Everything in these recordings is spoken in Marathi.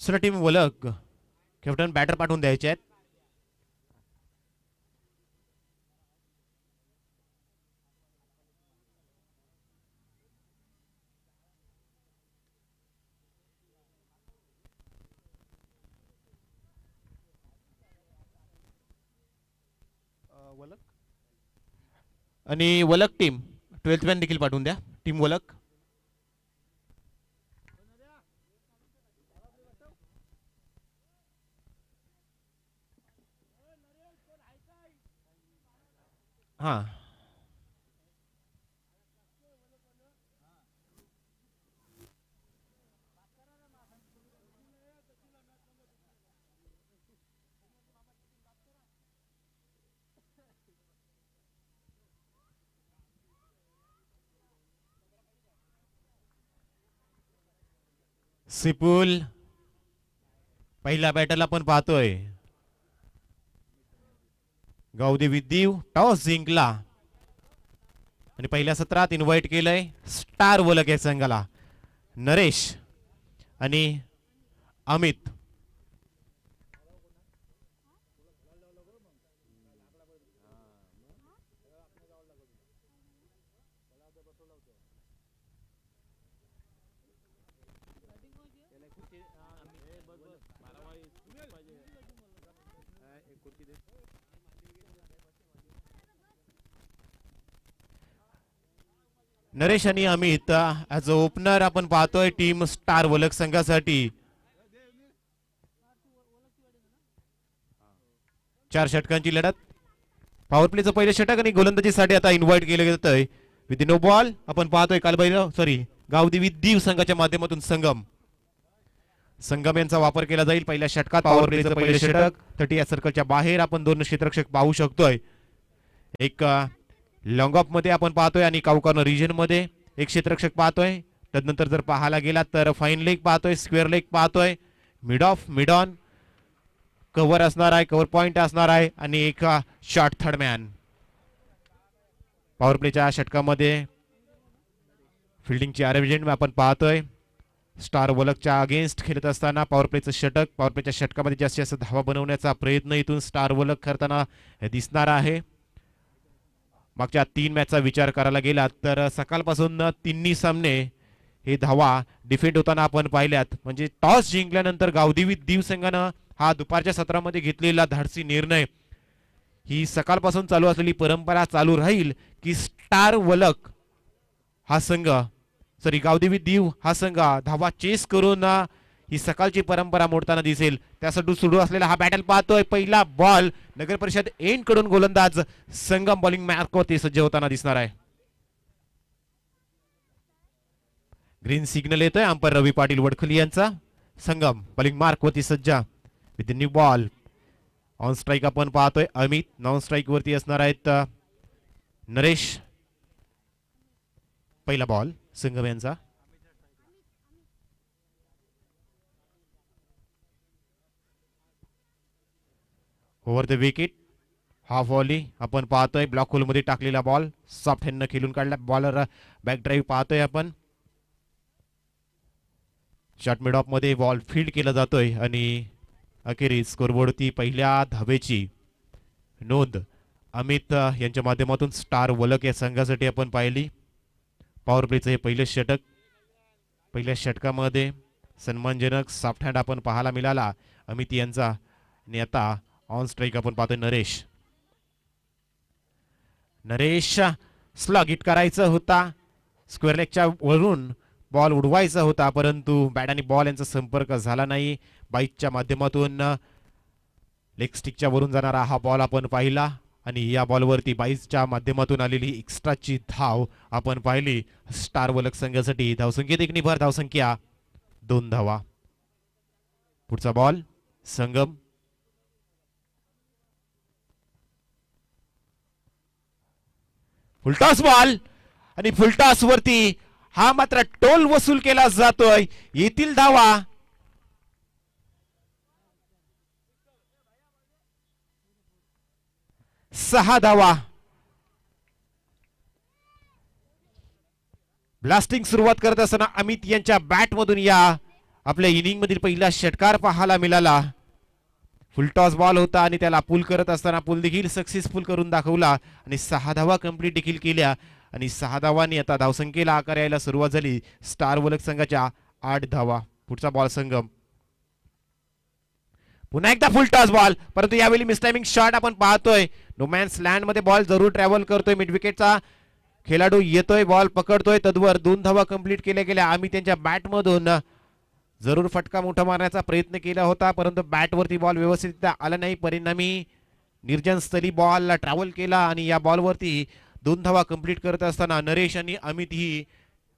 दुसरा टीम वलक कॅप्टन बॅटर पाठवून द्यायचे आहेत. आणि वलक टीम 12th मॅन देखील पाठवून द्या. टीम वलक हा सिपुल पहिल्या बॅटरला आपण पाहतोय. गावदेवी दीव टॉस जिंकला आणि पहिल्या सत्रात इन्व्हाइट केलंय स्टार वलक या संघाला. नरेश आणि अमित. नरेश आणि अमित ऍज अ ओपनर आपण पाहतोय टीम स्टार वलक संघासाठी. 4 षटकांची लढत. पॉवर प्लेचं पहिलं षटक आणि गोलंदाजीसाठी आता इन्व्हाइट केलं जातंय विथ नो बॉल. आपण पाहतोय गावदेवी दीव संघाच्या माध्यमातून संगम यांचा वापर केला जाईल पहिल्या षटकात. पॉवर प्लेचं पहिलं षटक 30 या सर्कलच्या बाहेर आपण 2 क्षेत्ररक्षक पाहू शकतोय. एक लॉंग ऑफ मध्ये आपण पाहतोय आणि काउकॉर्नर रिजन मध्ये एक क्षेत्ररक्षक पाहतोय. त्यानंतर जर पाहायला गेला तर फाईन लेग पाहतोय, स्क्वेअर लेग पाहतोय, mid off, mid on, cover असणार आहे, कव्हर पॉइंट असणार आहे आणि एक शॉर्ट थर्ड मॅन. पॉवर प्लेच्या षटकामध्ये फिल्डिंगची अरेंजमेंट आपण पाहतोय. स्टार वलकच्या अगेन्स्ट खेळत असताना पॉवर प्लेचं षटक. पॉवर प्लेच्या षटकामध्ये जास्तीत जास्त धावा बनवण्याचा प्रयत्न इथून स्टार वलक करताना दिसणार आहे. मागच्या 3 मॅचचा विचार करायला गेला तर सकाळपासून तिन्ही सामने हे धावा डिफेंड होताना आपण पाहिल्यात. म्हणजे टॉस जिंकल्यानंतर गावदेवी दीव संघानं हा दुपारच्या सत्रामध्ये घेतलेला धाडसी निर्णय, ही सकाळपासून चालू असलेली परंपरा चालू राहील की स्टार वलक हा संघ गावदेवी दीव हा संघ धावा चेस करून ही सकाळची परंपरा मोडताना दिसेल. त्यासाठी सुरू असलेला हा बॅटल पाहतोय. पहिला बॉल नगर परिषद एंड कडून गोलंदाज संगम बॉलिंग मार्कवरती सज्ज होताना दिसणार आहे. ग्रीन सिग्नल येतोय अंपायर रवी पाटील वडखली यांचा. संगम बॉलिंग मार्कवरती सज्ज with new ball. On strike आपण पाहतोय अमित. नॉन स्ट्राईक वरती असणार आहेत नरेश. पहिला बॉल संगम यांचा. Over the wicket half volley आपण पाहतोय. ब्लॉक होल मध्ये टाकलेला बॉल सॉफ्ट हँड न खेळून काढला. बॉलर बॅक ड्राईव्ह पाहतोय आपण. शॉर्ट मिड ऑफ मध्ये बॉल फील्ड केला जातोय आणि अखेरीस स्कोरबोर्डवरती पहिल्या धावेची नोंद अमित यांच्या माध्यमातून स्टार वलक या संघासाठी आपण पाहिली. पॉवर प्लेचं हे पहिलं षटक. पहिल्या षटकामध्ये सन्मानजनक सॉफ्ट हँड आपण पाहायला मिळाला अमित यांचा. आणि आता ऑन स्ट्राईक आपण पाहतोय नरेश. नरेश स्लग हिट करायचं होता. स्क्वेअर लेगच्या वरून बॉल उडवायचा होता परंतु बॅट आणि बॉल यांचा संपर्क झाला नाही. बाईकच्या माध्यमातून लेग स्टिकच्या वरून जाणारा हा बॉल आपण पाहिला आणि या बॉलवरती बाईकच्या माध्यमातून आलेली एक्स्ट्राची धाव आपण पाहिली स्टार वलक संघासाठी. धावसंख्येत एक निभर धावसंख्या 2 धावा. पुढचा बॉल संगम. फुलटॉस बॉल आणि फुलटॉस वरती हा मात्र टोल वसूल केला जातोय. येथील धावा 6 धावा. ब्लास्टिंग सुरुवात करत असताना अमित यांच्या बॅट मधून या आपल्या इनिंग मधील पहिला षटकार पाहायला मिळाला. फुलटॉस बॉल होता आणि त्याला पुल करत असताना पुल देखील सक्सेसफुल करून दाखवला आणि 6 धावा कंप्लीट देखील केल्या आणि 6 धावांनी आता धावसंख्येला आकार यायला सुरुवात झाली. स्टार वलक संघाच्या 8 धावा. पुढचा बॉल संगम. पुन्हा एकदा फुलटॉस बॉल, परंतु यावेळी मिसटायमिंग शॉट आपण पाहतोय. नोमॅन्स लँड मध्ये बॉल जरूर ट्रॅव्हल करतोय. मिड विकेटचा खेळाडू येतोय, बॉल पकडतोय. तद्वर 2 धावा कंप्लीट केल्या गेल्या. आम्ही त्यांच्या बॅट मधून जरूर फटका मोठा मारण्याचा प्रयत्न केला होता, परंतु बॅटवरती बॉल व्यवस्थित आला नाही. परिणामी निर्जन स्थली बॉल ट्रॅव्हल केला आणि या बॉलवरती 2 धावा कंप्लीट करत असताना नरेश आणि अमित ही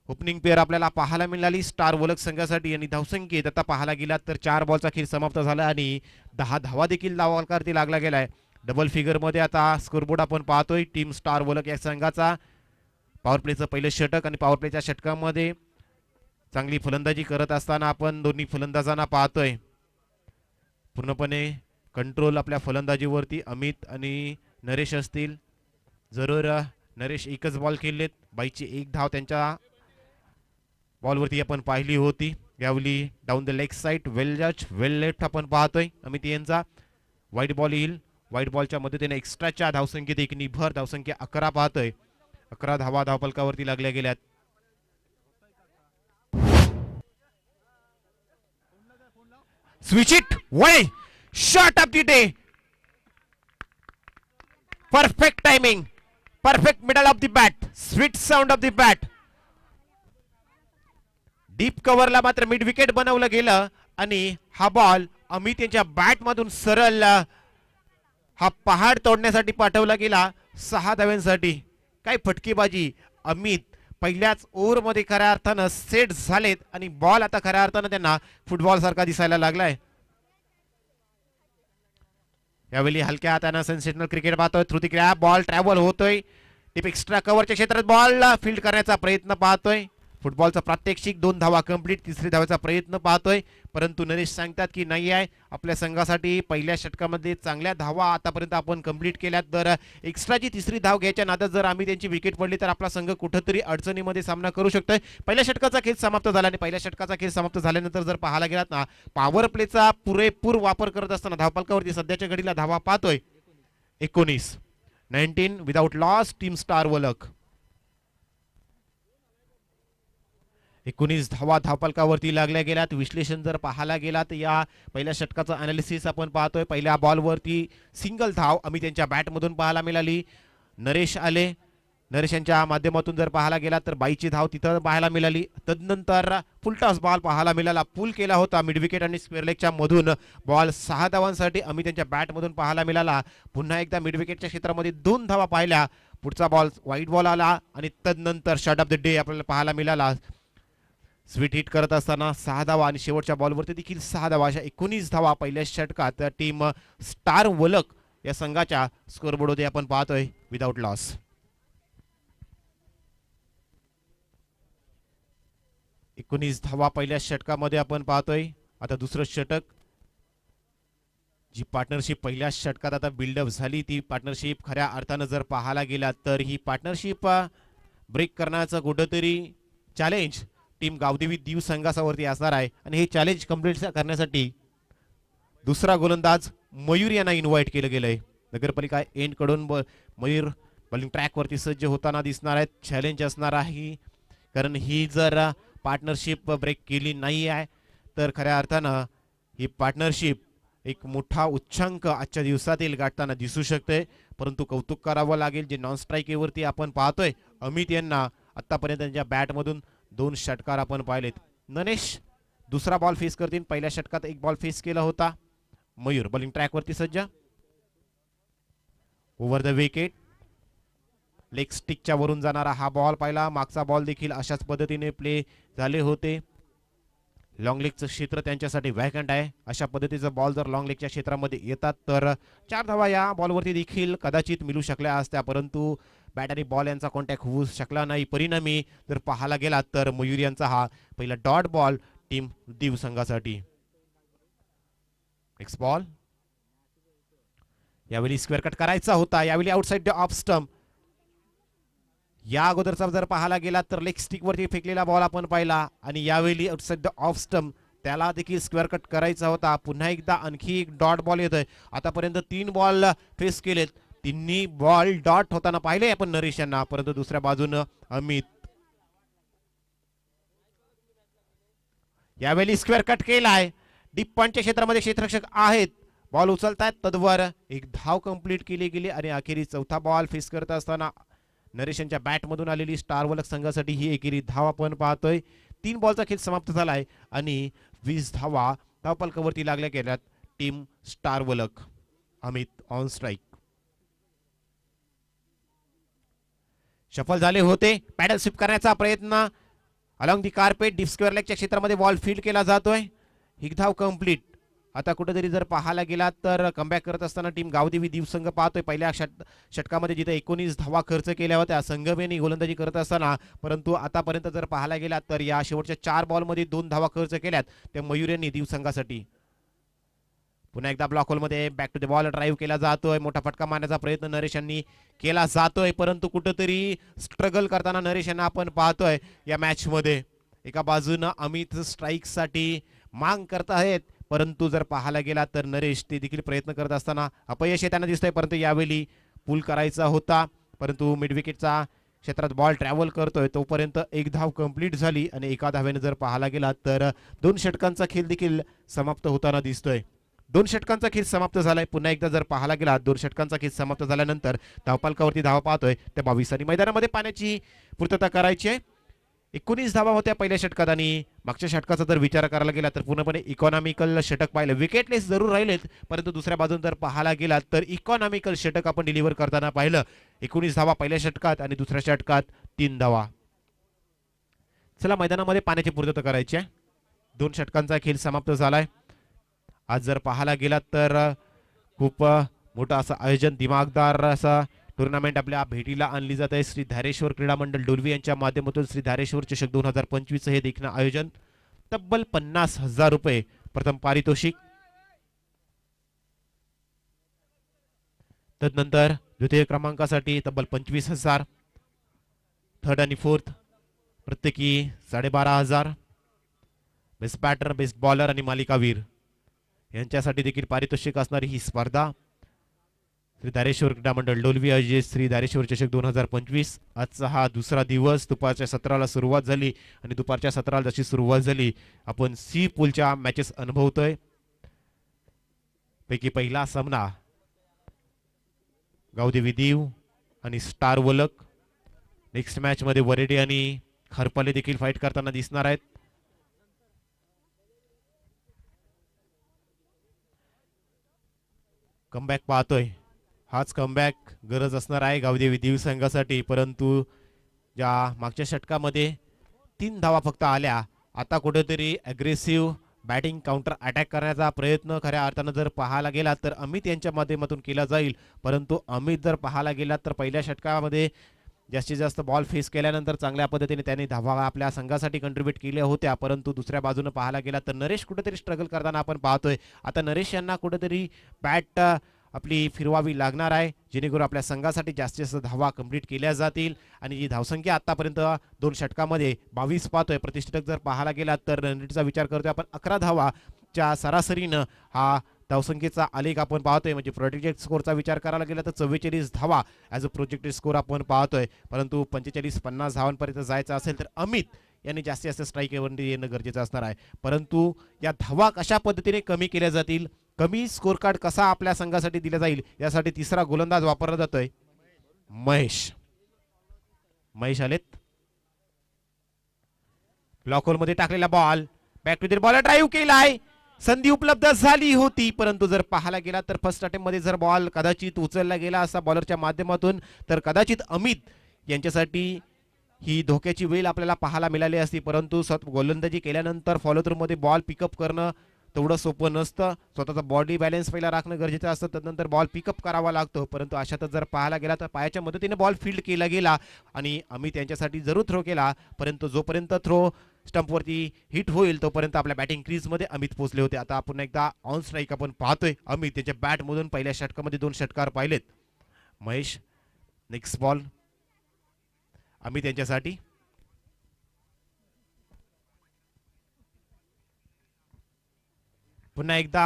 ओपनिंग पेअर आपल्याला पाहायला मिळाली स्टार वलक संघासाठी. आणि धावसंख्येत आता पाहायला गेला तर 4 बॉलचा खेळ समाप्त झाला आणि 10 धावा देखील धावावरती लागला गेलाय. डबल फिगर मध्ये आता स्कोरबोर्ड आपण पाहतोय. टीम स्टार वलक या संघाचा पॉवर प्लेचं पहिलं षटक आणि पॉवर प्लेच्या षटकामध्ये चांगली फलंदाजी करत असताना आपण दोन्ही फलंदाजांना पाहतोय. पूर्णपणे कंट्रोल आपल्या फलंदाजीवरती अमित आणि नरेश असतील. जरूर नरेश एकच बॉल खेळलेत. बाईची 1 धाव त्यांच्या बॉलवरती आपण पाहिली होती. यावेळी डाऊन द लेग साइड वेल जज वेल लेफ्ट आपण पाहतोय अमित यांचा. व्हाईट बॉल येईल. व्हाईट बॉलच्या मदतीने एक्स्ट्राच्या धावसंख्येत एक निभर धावसंख्या 11 पाहतोय. 11 धावा धावफलकावरती लागल्या गेल्यात. स्विच इट वळे shot of the day. Perfect timing, perfect middle of the bat, sweet sound of the bat. Deep कव्हरला मात्र मिड विकेट बनवलं गेलं आणि हा बॉल अमित यांच्या बॅट मधून सरळ हा पहाड तोडण्यासाठी पाठवला गेला 6 धाव्यांसाठी. काय फटकेबाजी. अमित पहिल्याच ओव्हर मध्ये खऱ्या अर्थानं सेट झालेत आणि बॉल आता खऱ्या अर्थानं त्यांना फुटबॉल सारखा दिसायला लागलाय. यावेळी हलक्या हाताने सेन्सेशनल क्रिकेट पाहतोय. Through the gap ball travel होतोय. टिप एक्स्ट्रा कव्हरच्या क्षेत्रात बॉल फील्ड करण्याचा प्रयत्न पाहतोय. फुटबॉलचा प्रात्यक्षिक 2 धावा कंप्लीट. 3री धावाचा प्रयत्न पाहतोय, परंतु नरेश सांगतात की नाही आहे. आपल्या संघासाठी पहिल्या षटकामध्ये चांगल्या धावा आतापर्यंत आपण कंप्लीट केल्यात. तर एक्स्ट्राची 3री धाव घ्यायच्या नादात जर आम्ही त्यांची विकेट पडली तर आपला संघ कुठेतरी अडचणीमध्ये सामना करू शकतोय. पहिल्या षटकाचा खेळ समाप्त झाला आणि पहिल्या षटकाचा खेळ समाप्त झाल्यानंतर जर पाहायला गेलात ना, पॉवर प्लेचा पुरेपूर वापर करत असताना धावफलकावरती सध्याच्या घडीला धावा पाहतोय 19 विदाउट लॉस. टीम स्टार वलक 19 धावा धावफलकावरती लागल्या गेल्यात. विश्लेषण जर पाहायला गेला तर या पहिल्या षटकाचं अनालिसिस आपण पाहतोय. पहिल्या बॉलवरती सिंगल धाव अमित यांच्या बॅटमधून पाहायला मिळाली. नरेश आले. नरेश यांच्या माध्यमातून जर पाहायला गेला तर बाईची धाव तिथं पाहायला मिळाली. तदनंतर फुलटॉस बॉल पाहायला मिळाला. पुल केला होता मिड विकेट आणि स्क्वेअर लेगच्या मधून बॉल 6 धावांसाठी अमित यांच्या बॅटमधून पाहायला मिळाला. पुन्हा एकदा मिड विकेटच्या क्षेत्रामध्ये 2 धावा पाहिल्या. पुढचा बॉल व्हाईट बॉल आला आणि तदनंतर शॉट ऑफ द डे आपल्याला पाहायला मिळाला. स्वीट हिट करत असताना 6 धावा आणि शेवटच्या बॉलवरती देखील 6 धावा. अशा 19 धावा पहिल्या षटकात टीम स्टार वलक या संघाच्या स्कोरबोर्डमध्ये आपण पाहतोय विदाउट लॉस. एकोणीस धावा पहिल्या षटकामध्ये आपण पाहतोय. आता दुसरं षटक. जी पार्टनरशिप पहिल्या षटकात आता बिल्डअप झाली ती पार्टनरशिप खऱ्या अर्थानं जर पाहायला गेला तर ही पार्टनरशिप ब्रेक करण्याचं कुठंतरी चॅलेंज टीम गावदेवी दीव संघावरती असणार आहे. आणि हे चॅलेंज कंप्लीट करण्यासाठी दुसरा गोलंदाज मयूर यांना इन्व्हाइट केलं गेलंय. नगरपालिका एंड कडून मयूर बॉलिंग ट्रॅक वरती सज्ज होताना दिसणार आहेत. चॅलेंज असणार आहे, कारण ही जर पार्टनरशिप ब्रेक केली नाही आहे तर खऱ्या अर्थानं ही पार्टनरशिप एक मोठा उच्चांक आजच्या दिवसातील गाठताना दिसू शकते. परंतु कौतुक करावं लागेल जे नॉन स्ट्राईकवरती आपण पाहतोय अमित यांना आतापर्यंत त्यांच्या बॅटमधून 2 षटकार आपण पाहिलेत. नरेश दुसरा बॉल फेस करतील. पहिल्या षटकात 1 बॉल फेस केला होता. मयूर बॉलिंग ट्रॅक वरती सज्ज. ओव्हर द विकेट लेग स्टिकच्या वरून जाणारा हा बॉल पाहिला. मागचा बॉल देखील अशाच पद्धतीने प्ले झाले होते. लॉंग लेगचं क्षेत्र त्यांच्यासाठी वॅकंट आहे. अशा पद्धतीचा बॉल जर लॉंग लेगच्या क्षेत्रामध्ये येतात तर 4 धावा या बॉलवरती देखील कदाचित मिळू शकल्या असत्या, परंतु बॅट आणि बॉल यांचा कॉन्टॅक्ट होऊ शकला नाही. परिणामी जर पाहायला गेला तर मयूर यांचा हा पहिला डॉट बॉल टीम दीव संघासाठी. Next ball. यावेळी स्क्वेअर कट करायचा होता. यावेळी आउटसाइड द ऑफ स्टंप. या अगोदरचा जर पाहायला गेला तर लेग स्टिक वरती फेकलेला बॉल आपण पाहिला आणि यावेळी आउटसाइड द ऑफ स्टंप त्याला देखील स्क्वेअर कट करायचा होता. पुन्हा एकदा आणखी एक डॉट बॉल येतोय. आतापर्यंत 3 बॉल फेस केलेत. तिन्ही बॉल डॉट होताना पाहिले आपण नरेश यांना, परंतु दुसऱ्या बाजूनं अमित यावेळी स्क्वेअर कट केलाय. डीप पॉइंटच्या क्षेत्रामध्ये क्षेत्ररक्षक आहेत. बॉल उचलतायत तद्वर एक धाव कंप्लीट केली गेली आणि अखेरी चौथा बॉल फेस करत असताना नरेश यांच्या बॅटमधून आलेली स्टार वलक संघासाठी ही एकेरी धाव आपण पाहतोय. 3 बॉलचा खेळ समाप्त झालाय आणि 20 धावा धावपलकावरती लागल्या गेल्यात team star Valak. Amit on strike. Shuffle झाले होते. पॅडल स्वीप करण्याचा प्रयत्न along the carpet deep square लेगच्या क्षेत्रामध्ये बॉल फील्ड केला जातोय. ही धाव कंप्लीट. आता कुठेतरी जर पाहायला गेला तर कमबॅक करत असताना टीम गावदेवी दीप संघ पाहतोय. पहिल्या षटकामध्ये जिथे 19 धावा खर्च केल्या होत्या संघमेनी गोलंदाजी करत असताना, परंतु आतापर्यंत जर पाहायला गेला तर या शेवटच्या 4 बॉलमध्ये 2 धावा खर्च केल्यात त्या मयूर यांनी दीप संघासाठी. पुन्हा एकदा ब्लॉक होलमध्ये back to the ball drive केला जातोय. मोठा फटका मारण्याचा प्रयत्न नरेश यांनी केला जातोय, परंतु कुठेतरी स्ट्रगल करताना नरेश यांना आपण पाहतोय या मॅच मध्ये. एका बाजूनं अमित स्ट्राईक साठी मांग करत आहेत, परंतु जर पाहायला गेला तर नरेश ते देखील प्रयत्न करत असताना अपयश येताना दिसतंय. परंतु यावेळी पूल करायचा होता, परंतु मिड विकेटचा क्षेत्रात बॉल ट्रॅव्हल करतोय तोपर्यंत एक धाव कंप्लीट झाली आणि एका धावेने जर पाहायला गेला तर 2 षटकांचा खेळ देखील समाप्त होताना दिसतोय. 2 षटकांचा खेळ समाप्त झालाय. पुन्हा एकदा जर पाहायला गेला 2 षटकांचा खेळ समाप्त झाल्यानंतर धावपालकावरती धावा पाहतोय त्या 22 आणि मैदानामध्ये पाण्याची पूर्तता करायची आहे. 19 धावा होत्या पहिल्या षटकात आणि मागच्या षटकाचा जर विचार करायला गेला तर पूर्णपणे इकॉनॉमिकल षटक पाहिलं. विकेटलेस जरूर राहिलेत, परंतु दुसऱ्या बाजून जर पाहायला गेला तर इकॉनॉमिकल षटक आपण डिलिव्हर करताना पाहिलं. 19 धावा पहिल्या षटकात आणि दुसऱ्या षटकात 3 धावा. चला मैदानामध्ये पाण्याची पूर्तता करायची आहे. 2 षटकांचा खेळ समाप्त झालाय. आज जर पाहायला गेला तर खूप मोठं असं आयोजन, दिमागदार असं टुर्नामेंट आपल्या भेटीला आणली जात आहे. श्री धारेश्वर क्रीडा मंडळ डोलवी यांच्या माध्यमातून श्री धारेश्वर चषक 2025 हे देखील आयोजन. तब्बल 50,000 रुपये प्रथम पारितोषिक, तदनंतर द्वितीय क्रमांकासाठी तब्बल 25,000, थर्ड आणि फोर्थ प्रत्येकी 12,500, बेस्ट बॅटर, बेस्ट बॉलर आणि मालिकावीर यांच्यासाठी देखील पारितोषिक असणारी ही स्पर्धा श्री धारेश्वर क्रीडा मंडळ डोलवी आयोजित श्री धारेश्वर चषक 2025. आजचा हा दुसरा दिवस. दुपारच्या 17ला सुरुवात झाली आणि दुपारच्या 17ला जशी सुरुवात झाली आपण सी पूलच्या मॅचेस अनुभवतोय. पैकी पहिला सामना गावदेवी दीव आणि स्टार वलक. नेक्स्ट मॅच मध्ये वरेडी आणि खरपाले देखील फाईट करताना दिसणार आहेत. कमबॅक पाहतोय. हाच कमबॅक गरज असणार आहे गावदेवी दीव संघासाठी, परंतु ज्या मागच्या षटकामध्ये 3 धावा फक्त आल्या. आता कुठेतरी अग्रेसिव्ह बॅटिंग काउंटर अटॅक करण्याचा प्रयत्न खऱ्या अर्थानं जर पाहायला गेला तर अमित यांच्या माध्यमातून केला जाईल, परंतु अमित जर पाहायला गेला तर पहिल्या षटकामध्ये जास्तीत जास्त बॉल फेस केल्यानंतर चांगल्या पद्धतीने त्यांनी धावा आपल्या संघासाठी कंट्रीब्यूट केल्या होत्या, परंतु दुसऱ्या बाजूने पाहायला गेला तर नरेश कुठेतरी स्ट्रगल करताना आपण पाहतोय. आता नरेश यांना कुठेतरी बॅट आपली फिरवावी लागणार आहे जेणेकरून आपल्या संघासाठी जास्तीत जास्त धावा कंप्लीट केल्या जातील. आणि जी धावसंख्या आतापर्यंत 2 षटकामध्ये 22 पाहतोय. प्रतिष्ठक जर पाहायला गेला तर रनरेटचा विचार करतोय आपण 11 धावाच्या सरासरीनं हा धावसंख्येचा आलेख आपण पाहतोय. म्हणजे प्रोजेक्टेड स्कोरचा विचार करायला गेला तर 44 धावा ॲज अ प्रोजेक्टेड स्कोर आपण पाहतोय, परंतु 45-50 धावांपर्यंत जायचं असेल तर अमित यांनी जास्तीत जास्त स्ट्राईकवरती येणं गरजेचं असणार आहे. परंतु या धावा कशा पद्धतीने कमी केल्या जातील, कमी स्कोर कार्ड कसा आपल्या संघासाठी दिला जाईल यासाठी तिसरा गोलंदाज वापरला जातोय महेश. महेश आलेत. ब्लॉक होल मध्ये टाकलेला ball back to the ball drive केलाय. संधी उपलब्ध झाली होती, परंतु जर पाहायला गेला तर फर्स्ट अटेम्प्ट मध्ये जर बॉल कदाचित उचलला गेला असा बॉलरच्या माध्यमातून तर कदाचित अमित यांच्यासाठी ही धोक्याची वेळ आपल्याला पाहायला मिळाली असती. परंतु गोलंदाजी केल्यानंतर फॉलो थ्रू मध्ये बॉल पिकअप करणं तेवढं सोपं नसतं. स्वतःचा बॉडी बॅलन्स पहिला राखणं गरजेचं असतं, त्यानंतर बॉल पिकअप करावा लागतो. परंतु अशातच जर पाहायला गेला तर पायाच्या मदतीने बॉल फील्ड केला गेला आणि अमित यांच्यासाठी जरूर थ्रो केला, परंतु जोपर्यंत थ्रो स्टंपवरती हिट होईल तोपर्यंत आपल्या बॅटिंग क्रीजमध्ये अमित पोहोचले होते. आता आपण एकदा ऑन स्ट्राईक आपण पाहतोय. अमित त्याच्या बॅटमधून पहिल्या षटकामध्ये 2 षटकार पाहिलेत. महेश नेक्स्ट बॉल अमित यांच्यासाठी. पुन्हा एकदा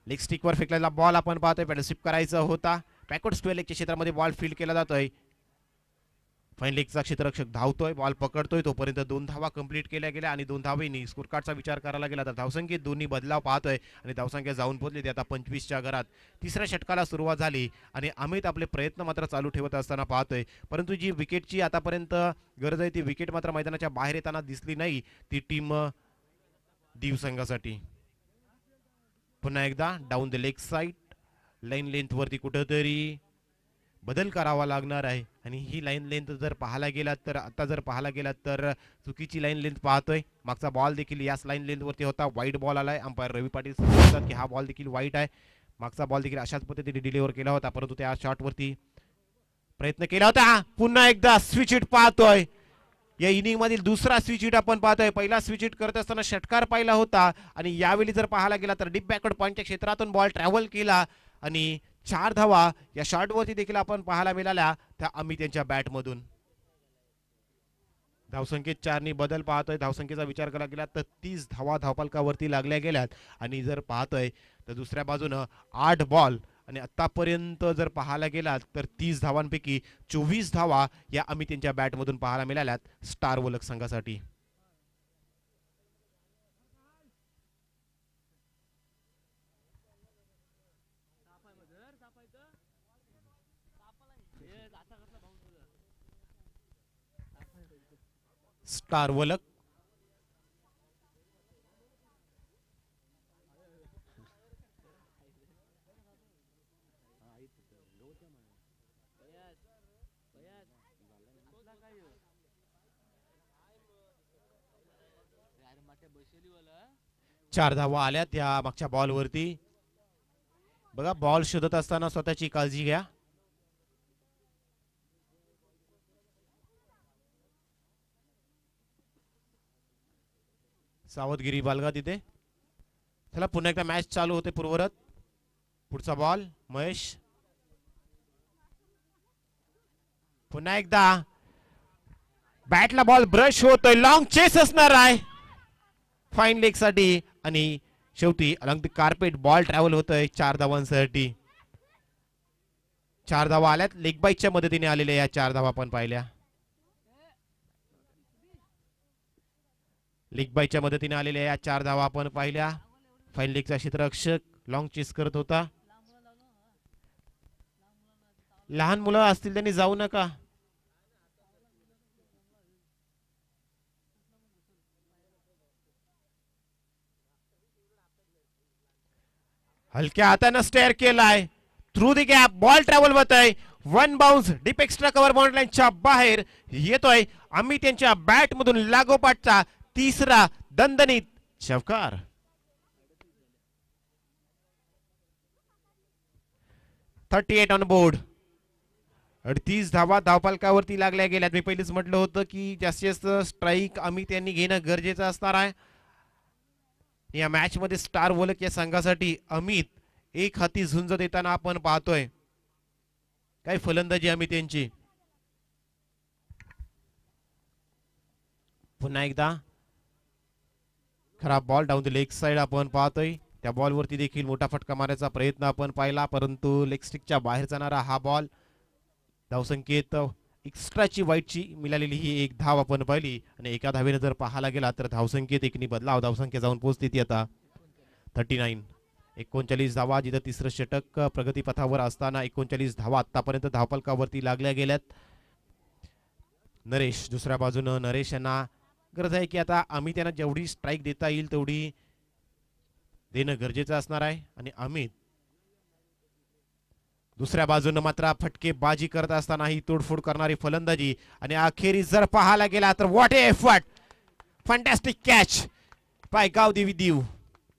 लेग स्टिकवर फेकलेला बॉल आपण पाहतोय. पॅडल स्विप करायचा होता. बॅकवर्ड स्क्वेअर लेगच्या क्षेत्रामध्ये बॉल फील्ड केला जातोय. फाईन लेगचा क्षेत्ररक्षक धावतोय, बॉल पकडतोय. तोपर्यंत 2 धावा कंप्लीट केल्या गेल्या आणि 2 धावेनी स्कोर कार्डचा विचार करायला गेला तर धावसंख्येत दोन्ही बदलाव पाहतोय आणि धावसंख्या जाऊन पोहोचली ती आता 25च्या घरात. तिसऱ्या षटकाला सुरुवात झाली आणि अमित आपले प्रयत्न मात्र चालू ठेवत असताना पाहतोय. परंतु जी विकेटची आतापर्यंत गरज आहे ती विकेट मात्र मैदानाच्या बाहेर येताना दिसली नाही ती टीम दीव संघासाठी. पुन्हा एकदा down the leg side line length वरती कुठेतरी बदल करावा लागणार आहे आणि ही लाईन लेंथ जर पाहायला गेलात तर आता जर पाहायला गेलात तर चुकीची लाईन लेंथ पाहतोय. मागचा बॉल देखील याच लाईन लेंथ वरती होता. वाईट बॉल आलाय. अंपायर रवी पाटील सांगतात की हा बॉल देखील वाईट आहे. मागचा बॉल देखील अशाच पद्धतीने डिलिव्हर केला होता परंतु त्या शॉट वरती प्रयत्न केला होता. पुन्हा एकदा स्विच हिट पाहतोय. या इनिंग मधील दुसरा स्विच हिट आपण पाहतोय. पहिला स्विच हिट करत असताना षटकार पाहिला होता आणि यावेळी जर पाहायला गेला तर डीप बॅकवर्ड पॉइंटच्या क्षेत्रातून बॉल ट्रॅव्हल केला आणि 4 धावा या शॉटवरती देखील आपण पाहायला मिळाल्या त्या अमित यांच्या बॅटमधून. धावसंख्येत 4नी बदल पाहतोय. धावसंख्येचा विचार करायला गेला तर 30 धावा धावफलकावरती लागल्या गेल्यात आणि जर पाहतोय तर दुसऱ्या बाजूनं 8 बॉल आणि आतापर्यंत जर पाहायला गेलात तर 30 धावांपैकी 24 धावा या अमित यांच्या बॅटमधून पाहायला मिळाल्यात स्टार वलक संघासाठी. स्टार वलक चार धावा आल्या त्या मागच्या बॉल वरती. बघा बॉल शोधत असताना स्वतःची काळजी घ्या. सावधगिरी बाळगा तिथे. चला पुन्हा एकदा मॅच चालू होते पूर्वरत. पुढचा बॉल महेश. पुन्हा एकदा बॅटला बॉल ब्रश होतोय. लॉंग चेस असणार आहे फाईन लेग साठी आणि शेवटी along the carpet ball travel होतोय 4 धावांसाठी. 4 धावा आल्यात. लेग बाईटच्या मदतीने आलेल्या या 4 धावा आपण पाहिल्या. लेग बाईटच्या मदतीने आलेल्या या 4 धावा आपण पाहिल्या. फाईन लेगचा क्षेत्ररक्षक लॉंग चेस करत होता. लहान मुलं असतील त्यांनी जाऊ नका. हलक्या हाताने स्टेअर केलाय. Through the gap ball travel होतोय. 1 bounce deep extra cover boundary लाईनच्या बाहेर येतोय. अमित यांच्या बॅट मधून लागोपाठचा तिसरा दणदणीत षटकार. $38 ऑन बोर्ड. 38 धावा धावफलकावरती लागल्या गेल्यात. मी पहिलेच म्हटलं होतं की जास्तीत जास्त स्ट्राईक अमित यांनी घेणं गरजेचं असणार आहे. या मॅच मध्ये स्टार वलक या संघासाठी अमित एक हाती झुंज देताना आपण पाहतोय. काय फलंदाजी अमित यांची. पुन्हा एकदा खराब ball down the leg side आपण पाहतोय. त्या बॉल वरती देखील मोठा फटका मारण्याचा प्रयत्न आपण पाहिला परंतु लेग स्टिकच्या बाहेर जाणारा हा बॉल. धावसंख्येत एक्स्ट्राची वाईटची मिळालेली ही एक धाव आपण पाहिली आणि एका धावेने जर पाहायला गेला तर धावसंख्येत एकनी बदलाव. धावसंख्या जाऊन पोहोचते ती आता 39. 39 धावा जिथं तिसरं षटक प्रगतीपथावर असताना 39 धावा आतापर्यंत धावफलकावरती लागल्या गेल्यात. नरेश दुसऱ्या बाजूनं नरेश यांना गरज आहे की आता अमित यांना जेवढी स्ट्राईक देता येईल तेवढी देणं गरजेचं असणार आहे आणि अमित दुसऱ्या बाजूने मात्र फटकेबाजी करत असताना ही तोडफोड करणारी फलंदाजी आणि अखेरीस जर पाहायला गेला तर what a effort. Fantastic catch by Gavdevi Diu.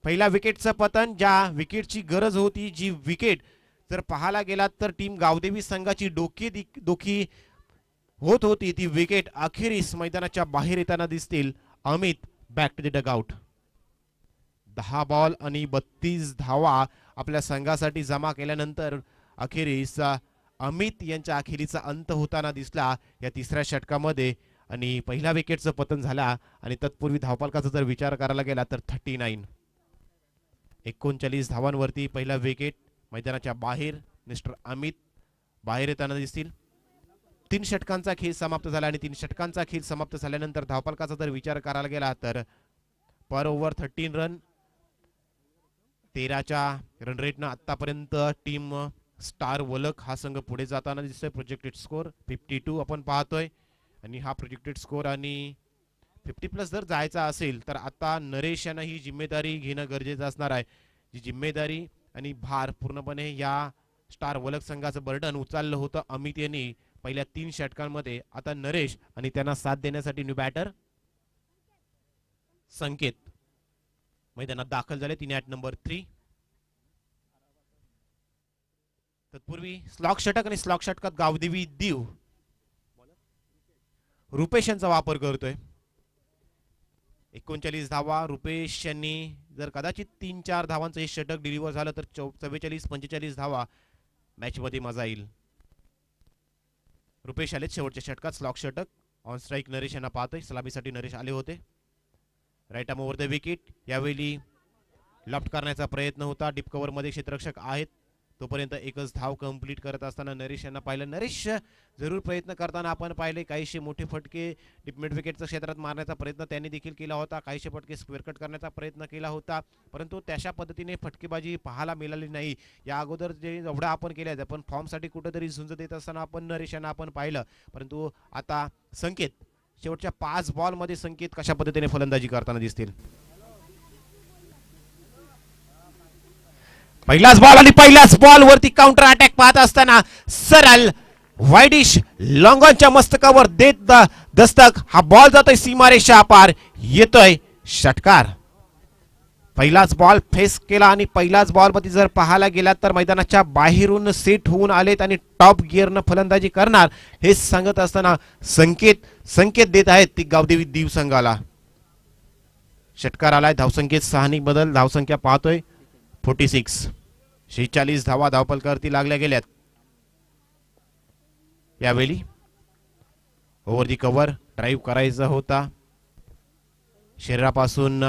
पहिल्या विकेटचं पतन ज्या विकेटची गरज होती जी विकेट जर पाहायला गेला तर टीम गावदेवी संघाची डोकी होत होती ती विकेट अखेरीस मैदानाच्या बाहेर येताना दिसतील. Amit back to the dugout. 10 ball आणि 32 धावा आपल्या संघासाठी जमा केल्यानंतर अखेरीस अमित यांच्या अखेरीचा अंत होताना दिसला या तिसऱ्या षटकामध्ये आणि पहिल्या विकेटचं पतन झाला आणि तत्पूर्वी धावफलकाचा जर विचार करायला गेला तर 39. 39 धावांवरती पहिला विकेट. मैदानाच्या बाहेर मिस्टर अमित बाहेर येताना दिसतील. 3 षटकांचा खेळ समाप्त झाला आणि 3 षटकांचा खेळ समाप्त झाल्यानंतर धावफलकाचा जर विचार करायला गेला तर पर ओव्हर 13 रन, 13च्या रन रेटनं आतापर्यंत टीम स्टार वलक हा संघ पुढे जाताना दिसतोय. प्रोजेक्टेड स्कोर 52 आपण पाहतोय आणि हा प्रोजेक्टेड स्कोर आणि 50+ जर जायचा असेल तर आता नरेश यांना ही जिम्मेदारी घेणं गरजेचं असणार आहे. जी जिम्मेदारी आणि भार पूर्णपणे या स्टार वलक संघाचं बर्डन उचललं होतं अमित यांनी पहिल्या 3 षटकांमध्ये. आता नरेश आणि त्यांना साथ देण्यासाठी न्यू बॅटर संकेत मैदानात दाखल झाले. 3 ॲट नंबर 3. तत्पूर्वी स्लॉक षटक आणि स्लॉक षटकात गावदेवी दीव रुपेश यांचा वापर करतोय. 39 धावा. रुपेश यांनी जर कदाचित 3-4 धावांचं हे षटक डिलिव्हर झालं तर 44-45 धावा मॅच मध्ये मजा येईल. रुपेश आले शेवटच्या षटकात. स्लॉक षटक. ऑन स्ट्राईक नरेश यांना पाहतोय. सलामीसाठी नरेश आले होते. Right arm over the wicket. यावेळी लॉफ्ट करण्याचा प्रयत्न होता. डीप कव्हर मध्ये क्षेत्ररक्षक आहेत तोपर्यंत एकच धाव कंप्लीट करत असताना नरेश यांना पाहिलं. नरेश जरूर प्रयत्न करताना आपण पाहिले. काहीशे मोठे फटके डीप मिड विकेटच्या क्षेत्रात मारण्याचा प्रयत्न त्यांनी देखील केला होता. काहीशे फटके स्क्वेअर कट करण्याचा प्रयत्न केला होता परंतु त्याच्या पद्धतीने फटकेबाजी पाहायला मिळाली नाही. या अगोदर जे एवढा आपण केलं पण फॉर्मसाठी कुठेतरी झुंज देत असताना आपण नरेश यांना आपण पाहिलं. परंतु आता संकेत शेवटच्या 5 बॉलमध्ये संकेत कशा पद्धतीने फलंदाजी करताना दिसतील. पहिलाच बॉल आणि पहिल्याच बॉल वरती काउंटर अटॅक पाहत असताना सरळ वाईडिश लॉंगॉनच्या मस्तकावर देत दस्तक. हा बॉल जातोय सीमारेषा पार. येतोय षटकार. पहिलाच बॉल फेस केला आणि पहिलाच बॉल मध्ये जर पाहायला गेला तर मैदानाच्या बाहेरून सेट होऊन आलेत आणि टॉप गिअरनं फलंदाजी करणार हे सांगत असताना संकेत देत आहेत ती गावदेवी दीव संघाला. षटकार आलाय. धावसंख्येत 6 बदल. धावसंख्या पाहतोय 46. 46 धावा धावफलकावरती लागल्या गेल्यात. यावेळी ओव्हर दी कव्हर ड्राईव्ह करायचा होता. शरीरापासून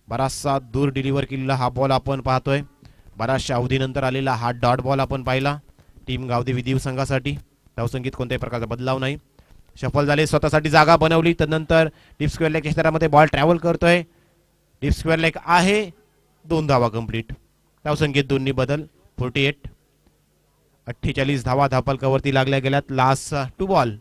बराचसा दूर डिलिव्हर केलेला हा बॉल आपण पाहतोय. बराचशा अवधीनंतर आलेला हा डॉट बॉल आपण पाहिला टीम गावदेवी दीव संघासाठी. धावसंख्येत कोणत्याही प्रकारचा बदलाव नाही. शफल झाले. स्वतःसाठी जागा बनवली. त्यानंतर डीप स्क्वेअर लेग क्षेत्रामध्ये बॉल ट्रॅव्हल करतोय. डीप स्क्वेअर लेग आहे. 2 धावा कंप्लीट. धावसंख्येत 2 बदल. 48. 48 धावा धावफलकावरती लागल्या गेल्यात. Last 2 ball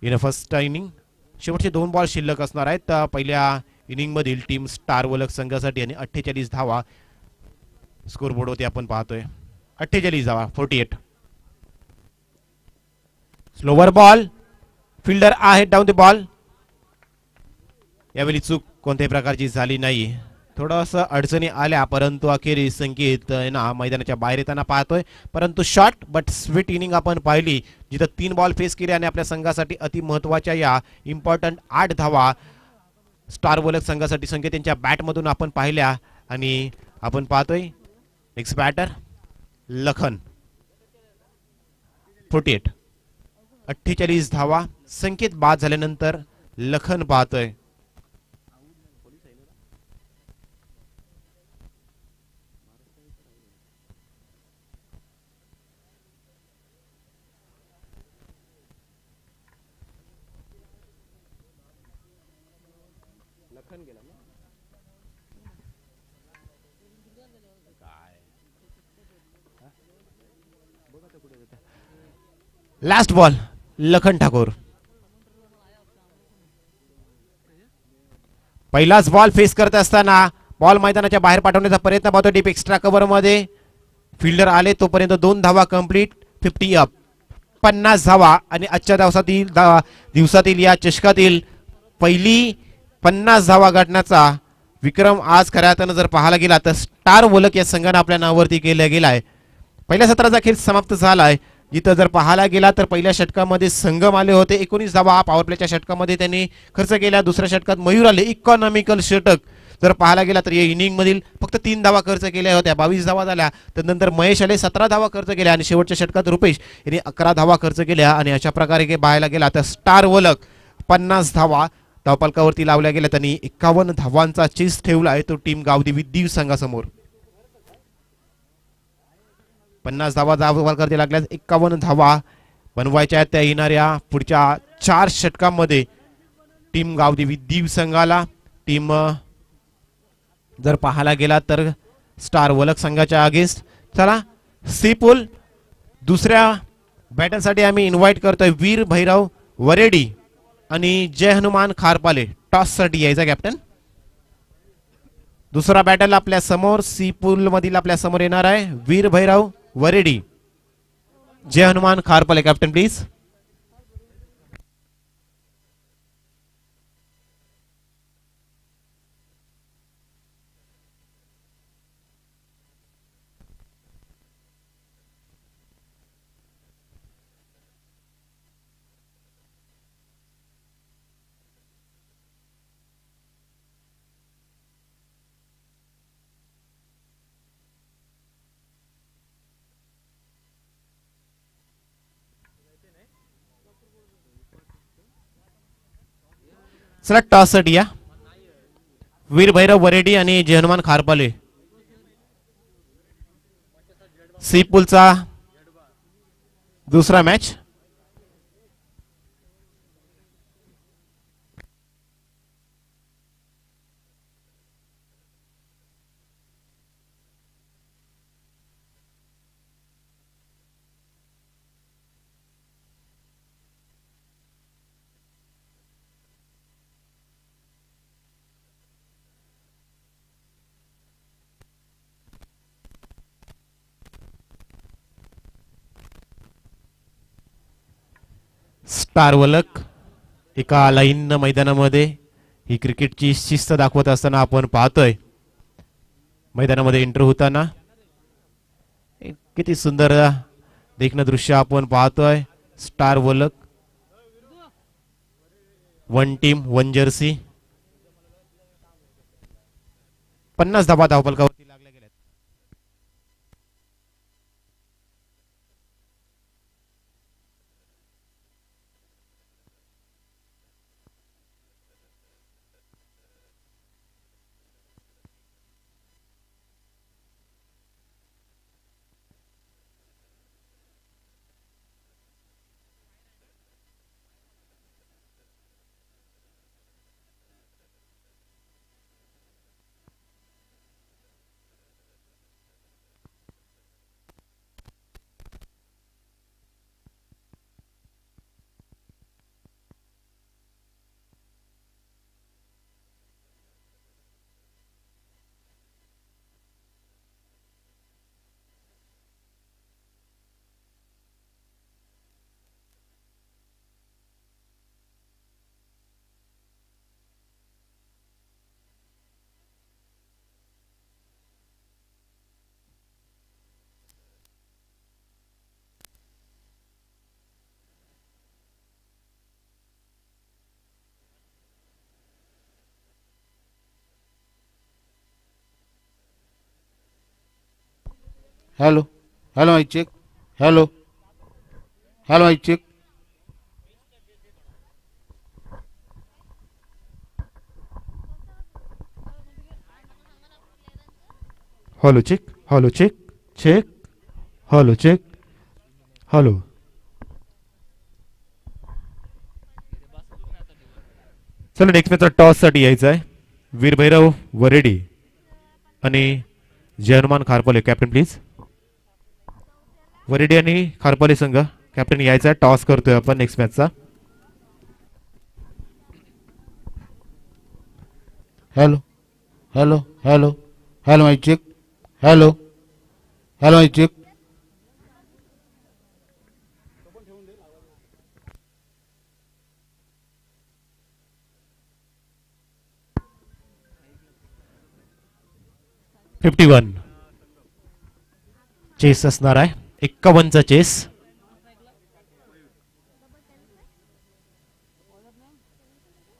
in first inning. शेवटचे 2 बॉल शिल्लक असणार आहेत पहिल्या इनिंग मधील टीम स्टार वलक संघासाठी आणि 48 धावा स्कोरबोर्ड होते आपण पाहतोय. 48 धावा. 48. Slower ball. फिल्डर आहे डाऊन द बॉल. यावेळी चूक कोणत्याही प्रकारची झाली नाही. थोडंसं अडचणी आल्या परंतु अखेरीस संकेत ना मैदानाच्या बाहेर येताना पाहतोय. परंतु शॉर्ट बट स्वीट इनिंग आपण पाहिली जिथं 3 बॉल फेस केले आणि आपल्या संघासाठी अति महत्वाच्या या इम्पॉर्टंट 8 धावा स्टार वलक संघासाठी संकेत यांच्या बॅटमधून आपण पाहिल्या. आणि आपण पाहतोय नेक्स्ट बॅटर लखन. 48. 48 धावा. संकेत बाद झाल्यानंतर लखन पाहतोय. Last ball Lakhan Thakur. पहिलाच बॉल फेस करत असताना बॉल मैदानाच्या बाहेर पाठवण्याचा प्रयत्न पाहतो. डीप एक्स्ट्रा कव्हर मध्ये फिल्डर आले तोपर्यंत 2 धावा कंप्लीट. 50 अप. 50 धावा आणि आजच्या दिवसातील या चषकातील पहिली 50 धावा गाठण्याचा विक्रम आज खऱ्या अर्थानं जर पाहायला गेला तर स्टार वलक या संघाने आपल्या नावावरती केला गेलाय. पहिल्या सत्राचा खेळ समाप्त झालाय जिथं जर पाहायला गेला तर पहिल्या षटकामध्ये संगम आले होते. 19 धावा पॉवर प्लेच्या षटकामध्ये त्यांनी खर्च केल्या. दुसऱ्या षटकात मयूर आले. इकॉनॉमिकल षटक जर पाहायला गेला तर या इनिंग मधील फक्त 3 धावा खर्च केल्या होत्या. 22 धावा झाल्या. त्यानंतर महेश आले 17 धावा खर्च केल्या आणि शेवटच्या षटकात रुपेश यांनी 11 धावा खर्च केल्या. आणि अशा प्रकारे पाहायला गेला तर स्टार वलक 50 धावा धावफलकावरती लावल्या गेल्या. त्यांनी 51 धावांचा चेस ठेवला आहे तो टीम गावदेवी दीव संघासमोर. 50 धावा धावफलकावरती लागल्यास 51 धावा बनवायच्या त्या येणाऱ्या पुढच्या 4 षटकांमध्ये टीम गावदेवी दीव संघाला. टीम जर पाहायला गेला तर स्टार वलक संघाच्या अगेन्स्ट. चला सीपुल दुसऱ्या बॅटलसाठी आम्ही इन्व्हाइट करतोय वीर भैरव वरेडी आणि जय हनुमान खारपाले. टॉस साठी यायचा कॅप्टन. दुसरा बॅटल आपल्या समोर सीपुल मधील आपल्या समोर येणार आहे वीर भैरव वरेडी जय हनुमान खारपाले. Captain please. चला टॉस साठी या वीर भैरव वरेडी आणि जय हनुमान खारपाले. सीपुलचा दुसरा मॅच. स्टार वलक एका लाईन मैदानामध्ये ही क्रिकेटची शिस्त दाखवत असताना आपण पाहतोय. मैदानामध्ये एंटर होताना किती सुंदर देखणं दृश्य आपण पाहतोय. Star वलक 1 team 1 Jersey. 50 धावा धावफलकावरती लागल्या गेल्यात. Hello, hello, I check. Hello, hello, I check. Hello check. Hello check. Check. Hello check. Hello. चला नेक्स्ट मॅचचा टॉस साठी यायचं आहे वीरभैरव वरेडी आणि जय हनुमान खारपाले. Captain please. वरेडी आणि खारपाले संघ कॅप्टन यायचा. टॉस करतोय आपण नेक्स्ट मॅचचा. Hello, hello, hello, hello, I check. Hello, hello, I check. $51 chess असणार आहे. 51चा चेस.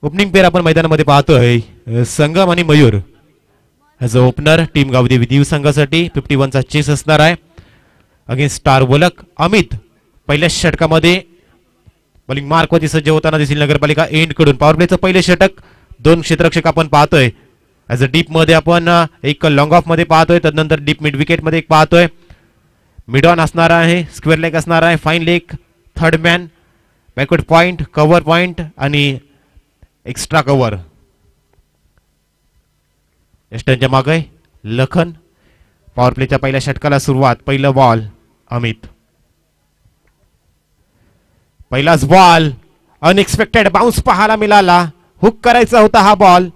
ओपनिंग पेअर आपण मैदानामध्ये पाहतोय संगम आणि Mayur as a opener team Gavdevi Diu संघासाठी. 51चा चेस असणार आहे अगेन्स्ट स्टार वलक. अमित पहिल्या षटकामध्ये बॉलिंग मार्कवरती सज्ज होताना दिसेल नगरपालिका एंड कडून. पॉवर प्लेचं पहिले षटक, 2 क्षेत्ररक्षक आपण पाहतोय. ॲज अ डीप मध्ये आपण एक लॉंग ऑफ मध्ये पाहतोय, तदनंतर डीप मिड विकेट मध्ये एक पाहतोय. मिड ऑन असणार आहे, स्क्वेअर लेग असणार आहे, fine leg, third man, backward point, cover point आणि एक्स्ट्रा कव्हर. एस्टनच्या मागे लखन. पॉवर प्लेच्या पहिल्या षटकाला सुरुवात. पहिलं बॉल अमित. पहिलाच बॉल अनएक्सपेक्टेड बाउन्स पाहायला मिळाला. हुक करायचा होता हा बॉल.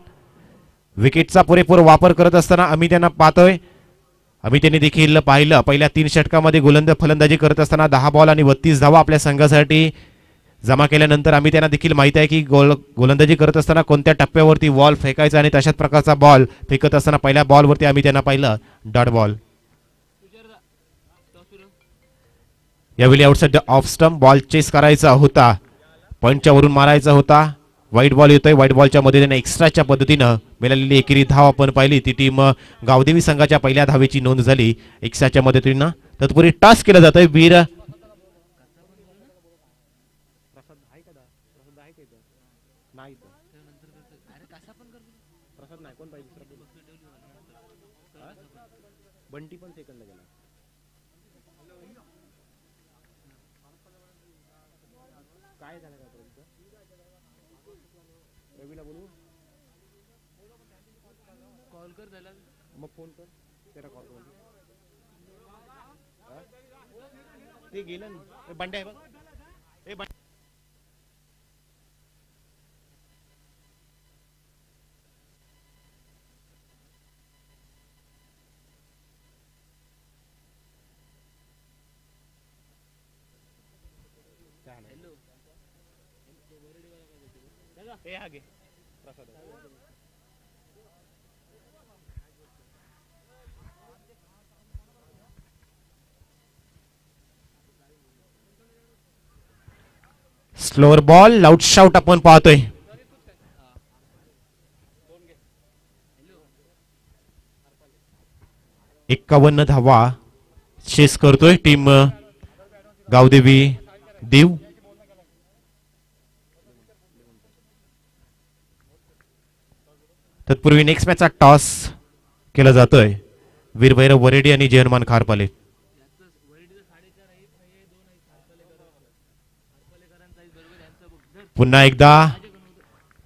विकेटचा पुरेपूर वापर करत असताना अमित यांना पाहतोय. अमित यांनी देखील पाहिलं पहिल्या 3 षटकामध्ये फलंदाजी करत असताना 10 बॉल आणि 32 धावा आपल्या संघासाठी जमा केल्यानंतर अमित यांना देखील माहिती आहे की गोलंदाजी करत असताना कोणत्या टप्प्यावरती बॉल फेकायचा आणि तशाच प्रकारचा बॉल फेकत असताना पहिल्या बॉलवरती अमित यांना पाहिलं डॉट बॉल. यावेळी outside off stump ball chase करायचा होता, पॉइंटच्या वरून मारायचा होता. व्हाईट बॉल येतोय. व्हाईट बॉलच्या मध्ये त्याने एक्स्ट्राच्या पद्धतीनं मिळालेली एकेरी धाव आपण पाहिली. ती टीम गावदेवी संघाच्या पहिल्या धावेची नोंद झाली एक्स्ट्राच्या मदतीनं. तत्पूर्वी टॉस केलं जातंय. वीर बंटी पण सेकंडला गेला. काय झालं का रवीला बोलू, कॉल कर त्याला, मग फोन कर त्याला कॉल कर. ते गेलं ना बंड्या आहे बघ. ए बंड्या आगे स्लोअर बॉल लाऊड शाउट आपण पाहतोय. एक्कावन्न धावा चेस करतोय टीम गावदेवी देव. तत्पूर्वी नेक्स्ट मॅचचा टॉस केला जातोय. वीरभैरव वरेडी आणि जयहनुमान खारपाले. पुन्हा एकदा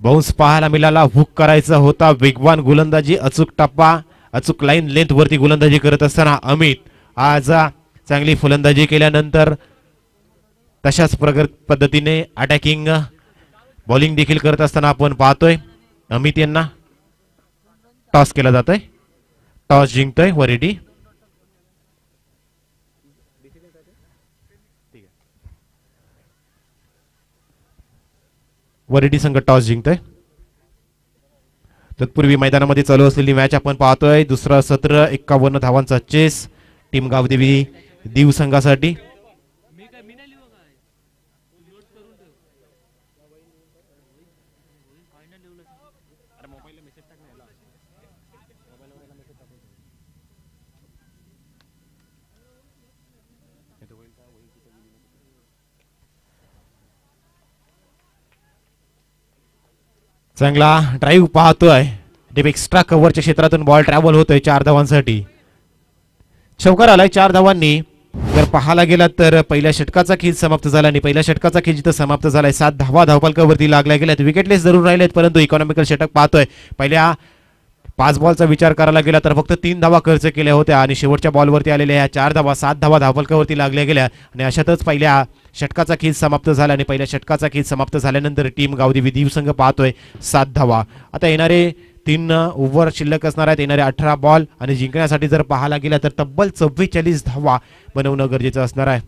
बाउन्स पाहायला मिळाला. हुक करायचा होता. वेगवान गोलंदाजी, अचूक टप्पा, अचूक लाईन लेंथ वरती गोलंदाजी करत असताना अमित आज चांगली फलंदाजी केल्यानंतर तशाच पद्धतीने अटॅकिंग बॉलिंग देखील करत असताना आपण पाहतोय. अमित यांना टॉस केला जातोय. टॉस जिंकतोय वरेडी. वरेडी संघ टॉस जिंकतोय. तत्पूर्वी मैदानामध्ये चालू असलेली मॅच आपण पाहतोय. दुसरं सत्र 51 धावांचा चेस टीम गावदेवी दीव संघासाठी. चांगला ड्राईव्ह पाहतोय. एक्स्ट्रा कव्हरच्या क्षेत्रातून बॉल ट्रॅव्हल होतोय 4 धावांसाठी. चौकार आलाय 4 धावांनी. जर पाहायला गेला तर पहिल्या षटकाचा खेळ समाप्त झाला आणि पहिल्या षटकाचा खेळ जिथं समाप्त झालाय 7 धावा धावफलकावरती लागल्या गेल्यात. विकेटलेस जरूर राहिलेत परंतु इकॉनॉमिकल षटक पाहतोय. पहिल्या 5 बॉलचा विचार करायला गेला तर फक्त 3 धावा खर्च केल्या होत्या आणि शेवटच्या बॉलवरती आलेल्या ह्या 4 धावा 7 धावा धावफलकावरती लागल्या गेल्या आणि अशातच पहिल्या षटकाचा खेळ समाप्त झाला आणि पहिल्या षटकाचा खेळ समाप्त झाल्यानंतर टीम गावदेवी दीव संघ पाहतोय 7 धावा. आता येणारे 3 ओव्हर शिल्लक असणार आहेत. येणारे 18 बॉल आणि जिंकण्यासाठी जर पाहायला गेला तर तब्बल 44 धावा बनवणं गरजेचं असणार आहे.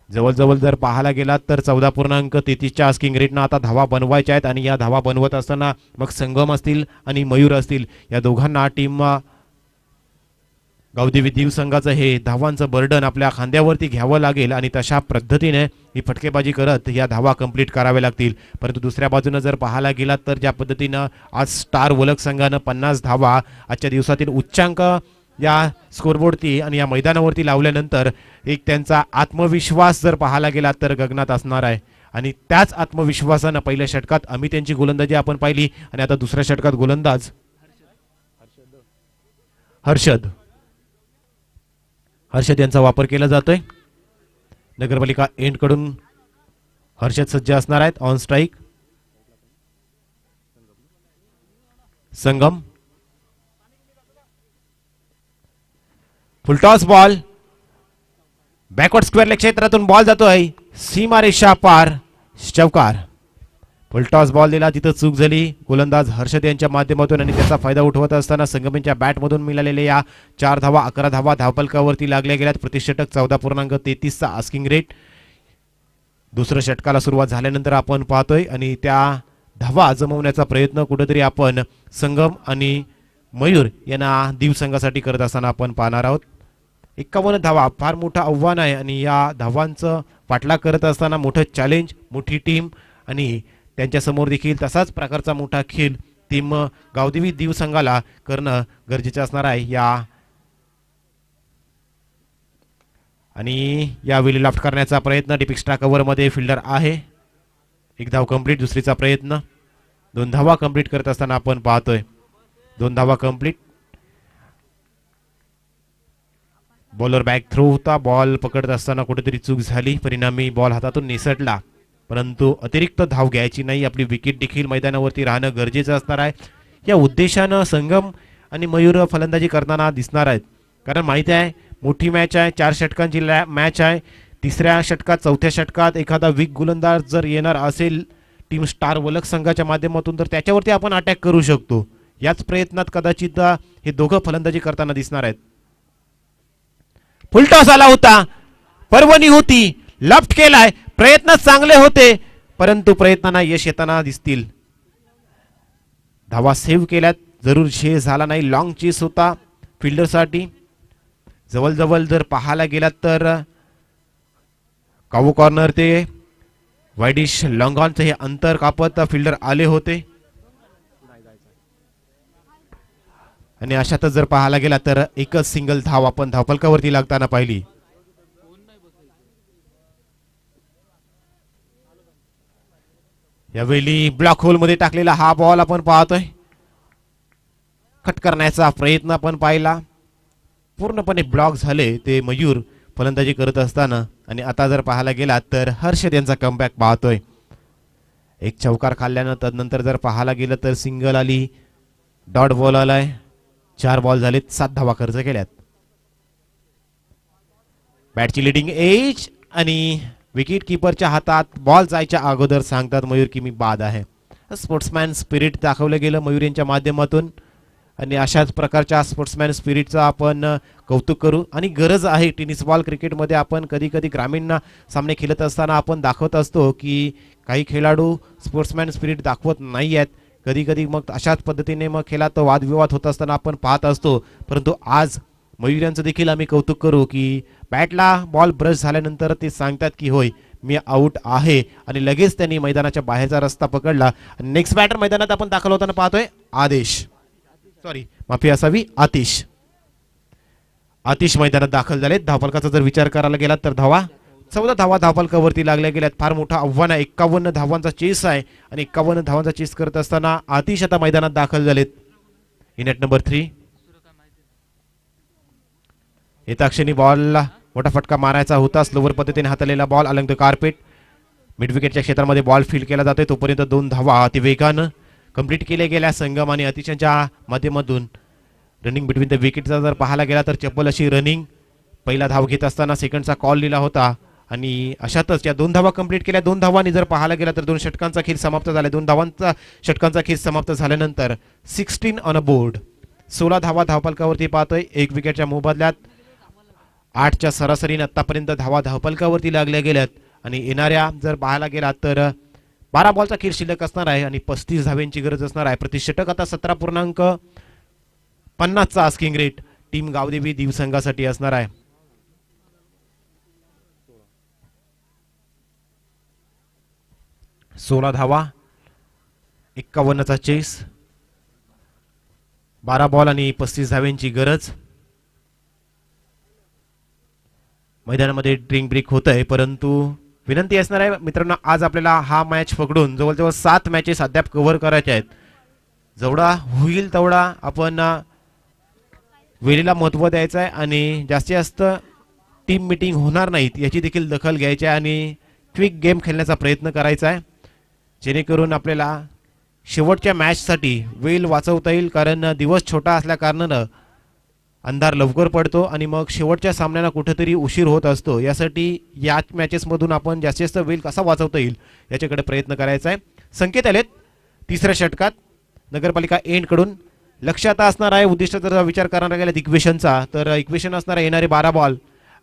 जवळजवळ जर पाहायला गेला तर 14.33च्या आस्किंग रेटनं आता धावा बनवायच्या आहेत आणि या धावा बनवत असताना मग संगम असतील आणि मयूर असतील या दोघांना टीम गावदेवी दीव संघाचं हे धावांचं बर्डन आपल्या खांद्यावरती घ्यावं लागेल आणि तशा पद्धतीने ही फटकेबाजी करत या धावा कंप्लीट कराव्या लागतील. परंतु दुसऱ्या बाजूने जर पाहायला गेला तर ज्या पद्धतीनं आज स्टार वलक संघानं 50 धावा आजच्या दिवसातील उच्चांक या स्कोरबोर्डती आणि या मैदानावरती लावल्यानंतर एक त्यांचा आत्मविश्वास जर पाहायला गेला तर गगनात असणार आहे आणि त्याच आत्मविश्वासानं पहिल्या षटकात आम्ही त्यांची गोलंदाजी आपण पाहिली आणि आता दुसऱ्या षटकात गोलंदाज हर्षद यांचा वापर केला जातोय. नगरपालिका एंड कडून हर्षद सज्ज असणार आहेत. On strike Sangam, full toss ball, backward square क्षेत्रातून बॉल जातोय सीमारेषा पार, चौकार. फुलटॉस बॉल दिला, तिथं चूक झाली. गोलंदाज हर्षद यांच्या माध्यमातून आणि त्याचा फायदा उठवत असताना संगमेंच्या बॅटमधून मिळालेल्या या 4 धावा 11 धावा धावफलकावरती लागल्या गेल्यात. प्रतिषटक 14.33 चा आस्किंग रेट. दुसऱ्या षटकाला सुरुवात झाल्यानंतर आपण पाहतोय आणि त्या धावा जमवण्याचा प्रयत्न कुठेतरी आपण संगम आणि मयूर यांना दीव संघासाठी करत असताना आपण पाहणार आहोत. 51 धावा फार मोठं आव्हान आहे आणि या धावांचं पाठलाग करत असताना मोठं चॅलेंज, मोठी टीम आणि त्यांच्या समोर देखील तसाच प्रकारचा मोठा खेळ टीम गावदेवी दीव संघाला करणं गरजेचं असणार आहे. आणि यावेळी लॉफ्ट करण्याचा प्रयत्न डीप एक्स्ट्रा कव्हर मध्ये फिल्डर आहे. एक धाव कंप्लीट, दुसरीचा प्रयत्न. 2 धावा कंप्लीट करत असताना आपण पाहतोय 2 धावा कंप्लीट. बॉलर बॅक थ्रो होता, बॉल पकडत असताना कुठेतरी चूक झाली, परिणामी बॉल हातातून निसटला. परंतु अतिरिक्त धाव घ्यायची नाही, आपली विकेट देखील मैदानावरती राहणं गरजेचं असणार आहे. या उद्देशानं संगम आणि मयूर फलंदाजी करताना दिसणार आहेत. कारण माहिती आहे मोठी मॅच आहे, 4 षटकांची मॅच आहे. तिसऱ्या षटकात चौथ्या षटकात एखादा वीक गोलंदाज जर येणार असेल टीम स्टार वलक संघाच्या माध्यमातून तर त्याच्यावरती आपण अटॅक करू शकतो. याच प्रयत्नात कदाचित हे दोघं फलंदाजी करताना दिसणार आहेत. फुलटॉस आला होता, पर्वणी होती, लफ्ट केलाय, प्रयत्न चांगले होते परंतु प्रयत्नांना यश येताना दिसतील. धावा सेव्ह केल्यात, जरूर झे झाला नाही. लॉंग चेस होता फिल्डरसाठी. जवळ जर पाहायला गेलात तर कावू कॉर्नर ते वाईडिश लॉंगॉनचं हे अंतर कापत फिल्डर आले होते आणि अशातच जर पाहायला गेला तर एकच सिंगल धाव आपण धावफलकावरती लागताना पाहिली. यावेळी ब्लॉक होल मध्ये टाकलेला हा बॉल आपण पाहतोय. कट करण्याचा प्रयत्न आपण पाहिला, पूर्णपणे ब्लॉक झाले ते मयूर फलंदाजी करत असताना. आणि आता जर पाहायला गेला तर हर्षद यांचा कमबॅक पाहतोय. एक चौकार खाल्ल्यानं तदनंतर जर पाहायला गेलं तर सिंगल आली, डॉट बॉल आलाय, 4 बॉल झालेत, 7 धावा खर्च केल्यात. बॅटची लिडिंग एज आणि विकेट किपरच्या हातात बॉल जायच्या अगोदर सांगतात मयूर की मी बाद आहे. स्पोर्ट्समॅन स्पिरिट दाखवलं गेलं मयूर यांच्या माध्यमातून आणि अशाच प्रकारच्या स्पोर्ट्समॅन स्पिरिटचं आपण कौतुक करू. आणि गरज आहे टेनिस बॉल क्रिकेटमध्ये. आपण कधी कधी ग्रामीण सामने खेळत असताना आपण दाखवत असतो की काही खेळाडू स्पोर्ट्समॅन स्पिरिट दाखवत नाही आहेत. कधी कधी मग अशाच पद्धतीने मग खेळात वादविवाद होत असताना आपण पाहत असतो. परंतु आज मयूर यांचं देखील आम्ही कौतुक करू की बॅटला बॉल ब्रश झाल्यानंतर ते सांगतात की होय मी आउट आहे आणि लगेच त्यांनी मैदानाच्या बाहेरचा रस्ता पकडला. नेक्स्ट बॅटर मैदानात आपण दाखल होताना पाहतोय आतिश मैदानात दाखल झाले. धावफलकाचा जर विचार करायला गेला तर 14 धावा धावफलकावरती लागल्या गेल्यात. फार मोठा आव्हान आहे. 51 धावांचा चेस आहे आणि 51 धावांचा चेस करत असताना आतिश आता मैदानात दाखल झालेत. इन ॲट नंबर 3 येता क्षणी बॉलला मोठा फटका मारायचा होता. स्लोवर पद्धतीने हाताळलेला ball along the carpet. Mid विकेटच्या क्षेत्रामध्ये बॉल फील्ड केला जातोय. तोपर्यंत 2 धावा अति वेगानं कंप्लीट केल्या गेल्या संगम आणि अतिशयच्या माध्यमातून. रनिंग बिटवीन द विकेटचा जर पाहायला गेला तर चप्पल अशी रनिंग. पहिला धाव घेत असताना सेकंडचा कॉल लिहिला होता आणि अशातच या 2 धावा कंप्लीट केल्या. 2 धावांनी जर पाहायला गेला तर 2 षटकांचा खेळ समाप्त झाला. 2 धावांचा षटकांचा खेळ समाप्त झाल्यानंतर 16 ऑन अ बोर्ड. 16 धावा धावफलकावरती पाहतोय. 1 विकेटच्या मोबदल्यात 8च्या सरासरीने आतापर्यंत धावा धावफलकावरती लागल्या गेल्यात आणि येणाऱ्या जर पाहायला गेला तर 12 बॉलचा खेळ शिल्लक असणार आहे आणि 35 धाव्यांची गरज असणार आहे. प्रतिषटक आता 17.50 चा asking rate team Gavdevi Diu संघासाठी असणार आहे. सोळा धावा 51चा चेस. 12 बॉल आणि 35 धाव्यांची गरज. मैदानामध्ये ड्रिंक ब्रेक होत आहे, परंतु विनंती असणार आहे मित्रांनो, आज आपल्याला हा मॅच पकडून जवळजवळ 7 मॅचेस अद्याप कव्हर करायचे आहेत. जेवढा होईल तेवढा आपण वेळेला महत्त्व द्यायचं आहे आणि जास्तीत जास्त टीम मीटिंग होणार नाहीत याची देखील दखल घ्यायची आहे आणि क्विक गेम खेळण्याचा प्रयत्न करायचा आहे, जेणेकरून आपल्याला शेवटच्या मॅचसाठी वेळ वाचवता येईल. कारण दिवस छोटा असल्या कारणानं अंधार लवकर पडतो आणि मग शेवटच्या सामन्याला कुठेतरी उशीर होत असतो. यासाठी या मॅचेसमधून आपण जास्तीत जास्त वेळ कसा वाचवता येईल याच्याकडे प्रयत्न करायचा आहे. संकेत आलेत तिसऱ्या षटकात नगरपालिका एंडकडून. लक्षात असणार आहे उद्दिष्टाचा विचार करण्यात गेला इक्वेशनचा, तर इक्वेशन असणार आहे येणारे 12 बॉल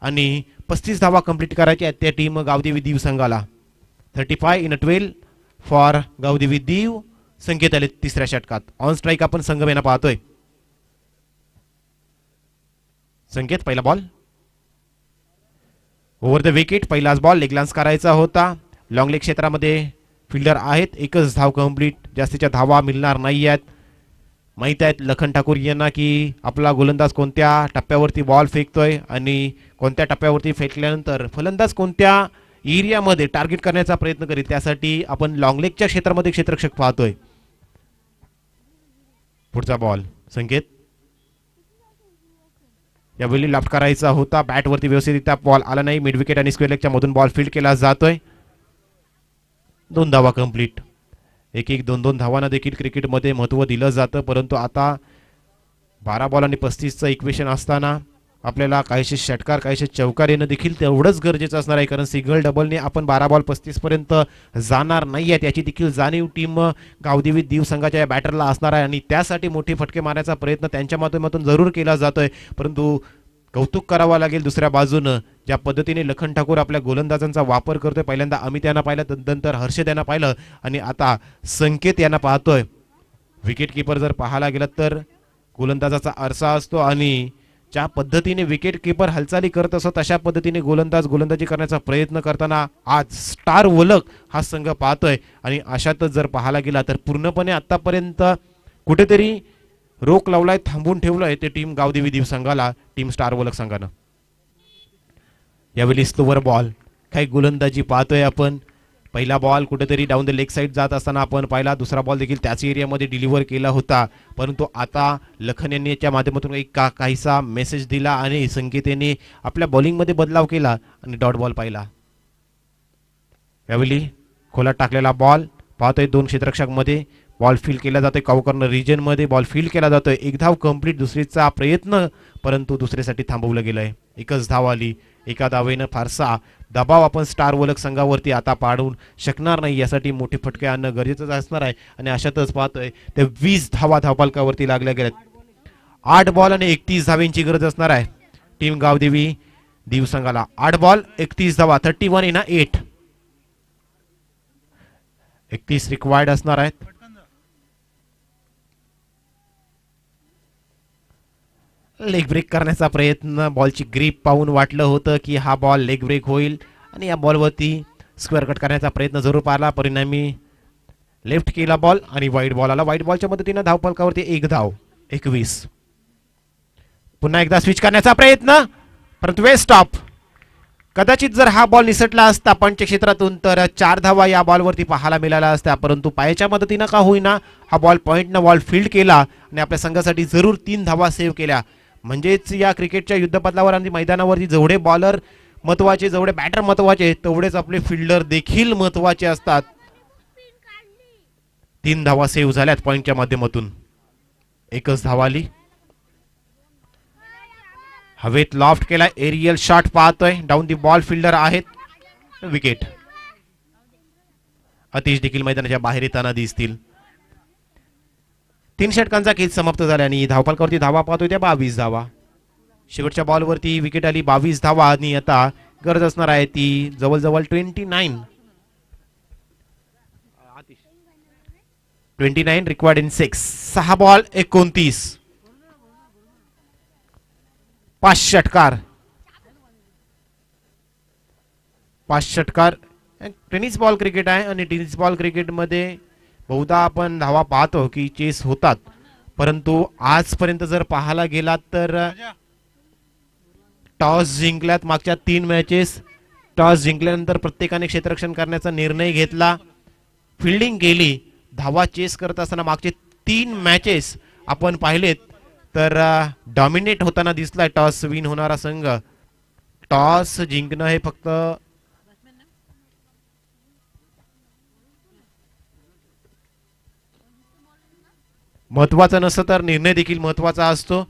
आणि 35 धावा कंप्लीट करायच्या आहेत त्या टीम गावदेवी दीव संघाला. 35 इन 12 फॉर गावदेवी दीव. संकेत आले तिसऱ्या षटकात. ऑन स्ट्राईक आपण संगमेना पाहतोय. संकेत पहिला बॉल ओव्हर द विकेट. पहिलाच बॉल लेगलान्स करायचा होता. लॉंग लेग क्षेत्रामध्ये फिल्डर आहेत. एकच धाव कंप्लीट, जास्तीच्या धावा मिळणार नाही आहेत. माहीत आहेत लखन ठाकूर यांना की आपला गोलंदाज कोणत्या टप्प्यावरती बॉल फेकतोय आणि कोणत्या टप्प्यावरती फेकल्यानंतर फलंदाज कोणत्या एरियामध्ये टार्गेट करण्याचा प्रयत्न करीत. त्यासाठी आपण लॉंग लेगच्या क्षेत्रामध्ये क्षेत्ररक्षक पाहतोय. पुढचा बॉल संकेत यावेळी लाफ्ट करायचा होता. बॅटवरती व्यवस्थितरित्या बॉल आला नाही. मिड विकेट आणि स्क्वेअर लेगच्या मधून बॉल फील्ड केला जातोय. 2 धावा कंप्लीट. 1-1 2-2 धावांना देखील क्रिकेटमध्ये महत्त्व दिलं जातं, परंतु आता 12 बॉल आणि 35चं इक्वेशन असताना आपल्याला काहीशे षटकार काहीशे चौकार येणं देखील तेवढंच गरजेचं असणार आहे. कारण सिंगल डबलने आपण 12 बॉल 35 पर्यंत जाणार नाही आहेत याची देखील जाणीव टीम गावदेवी दीव संघाच्या या बॅटरला असणार आहे आणि त्यासाठी मोठे फटके मारण्याचा प्रयत्न त्यांच्या माध्यमातून जरूर केला जातोय. परंतु कौतुक करावं लागेल दुसऱ्या बाजूनं ज्या पद्धतीने लखन ठाकूर आपल्या गोलंदाजांचा वापर करतोय. पहिल्यांदा अमित यांना पाहिलं, नंतर हर्षद यांना पाहिलं आणि आता संकेत यांना पाहतोय. विकेट किपर जर पाहायला गेलं तर गोलंदाजाचा आरसा असतो आणि ज्या पद्धतीने विकेट किपर हालचाली करत असतो तशा पद्धतीने गोलंदाजी करण्याचा प्रयत्न करताना आज स्टार वलक हा संघ पाहतोय. आणि अशातच जर पाहायला गेला तर पूर्णपणे आतापर्यंत कुठेतरी रोख लावलाय, थांबून ठेवलंय ते टीम गावदेवी दीव संघाला, टीम स्टार वलक संघानं. यावेळी स्लोवर बॉल काही गोलंदाजी पाहतोय आपण. पहिला बॉल कुठेतरी डाऊन द लेग साईड जात असताना आपण पाहिला. दुसरा बॉल देखील त्याच एरियामध्ये डिलिव्हर केला होता, परंतु आता लखन यांनी याच्या माध्यमातून एक काहीसा मेसेज दिला आणि संकेत यांनी आपल्या बॉलिंगमध्ये बदलाव केला आणि डॉट बॉल पाहिला. यावेळी खोलात टाकलेला बॉल पाहतोय 2 क्षेत्ररक्षक मध्ये. बॉल फील्ड केला जातोय काऊ कॉर्नर रिजन मध्ये. बॉल फील्ड केला जातोय. 1 धाव कंप्लीट. दुसरीचा प्रयत्न परंतु दुसऱ्यासाठी थांबवलं गेलंय. 1च धाव आली. एका धावेनं फारसा दबाव आपण स्टार वलक संघावरती आता पाडू शकणार नाही. यासाठी मोठे फटके आणणं गरजेचं असणार आहे आणि अशातच पाहतोय ते 20 धावा धावपालकावरती लागल्या गेल्यात. 8 बॉल आणि 31 धावेंची गरज असणार आहे टीम गावदेवी दीव संघाला. 8 बॉल 31 धावा. 31 इन 8. 31 रिक्वायर्ड असणार आहेत. लेग ब्रेक करण्याचा प्रयत्न. बॉलची ग्रीप पाहून वाटलं होतं की हा बॉल लेग ब्रेक होईल आणि या बॉलवरती स्क्वेअर कट करण्याचा प्रयत्न जरूर पाहिला. परिणामी लेफ्ट केला बॉल आणि वाईट बॉल आला. वाईट बॉलच्या मदतीने धावफलकावरती 1 धाव. 21. पुन्हा एकदा स्विच करण्याचा प्रयत्न परंतु वेस्ट स्टॉप. कदाचित जर हा बॉल निसटला असता पंच क्षेत्रातून तर 4 धावा या बॉलवरती पाहायला मिळाल्या असत्या, परंतु पायाच्या मदतीनं का होईना हा बॉल पॉइंटनं बॉल फील्ड केला आणि आपल्या संघासाठी जरूर 3 धावा सेव्ह केल्या. म्हणजेच या क्रिकेटच्या युद्धपथावर आणि मैदानावरती जेवढे बॉलर महत्वाचे, जेवढे बॅटर महत्वाचे, तेवढेच आपले फिल्डर देखील महत्वाचे असतात. 3 धावा सेव्ह झाल्यात पॉइंटच्या माध्यमातून. 1च धाव आली. हवेत लॉफ्ट केला. एरियल शॉट पाहतोय. डाऊन दी बॉल फिल्डर आहेत. विकेट. अतिश देखील मैदानाच्या बाहेर येताना दिसतील. 3 षटकांचा खेळ समाप्त झाला आणि धावफलकावरती धावा पाहतोय त्या 22 धावा. शेवटच्या बॉलवरती विकेट आली. 22 धावा आणि आता गरज असणार आहे ती जवळजवळ 29 रिक्वायर्ड इन 6. 6 बॉल 29. 5 षटकार. 5 षटकार. टेनिस बॉल क्रिकेट आहे आणि टेनिस बॉल क्रिकेटमध्ये बहुधा आपण धावा पाहतो की चेस होतात, परंतु आजपर्यंत जर पाहायला गेलात तर टॉस जिंकल्यात मागच्या 3 मॅचेस. टॉस जिंकल्यानंतर प्रत्येकाने क्षेत्ररक्षण करण्याचा निर्णय घेतला, फिल्डिंग केली. धावा चेस करत असताना मागचे 3 मॅचेस आपण पाहिलेत तर डॉमिनेट होताना दिसलाय टॉस विन होणारा संघ. टॉस जिंकणं हे फक्त महत्वाचं नसतं तर निर्णय देखील महत्वाचा असतो.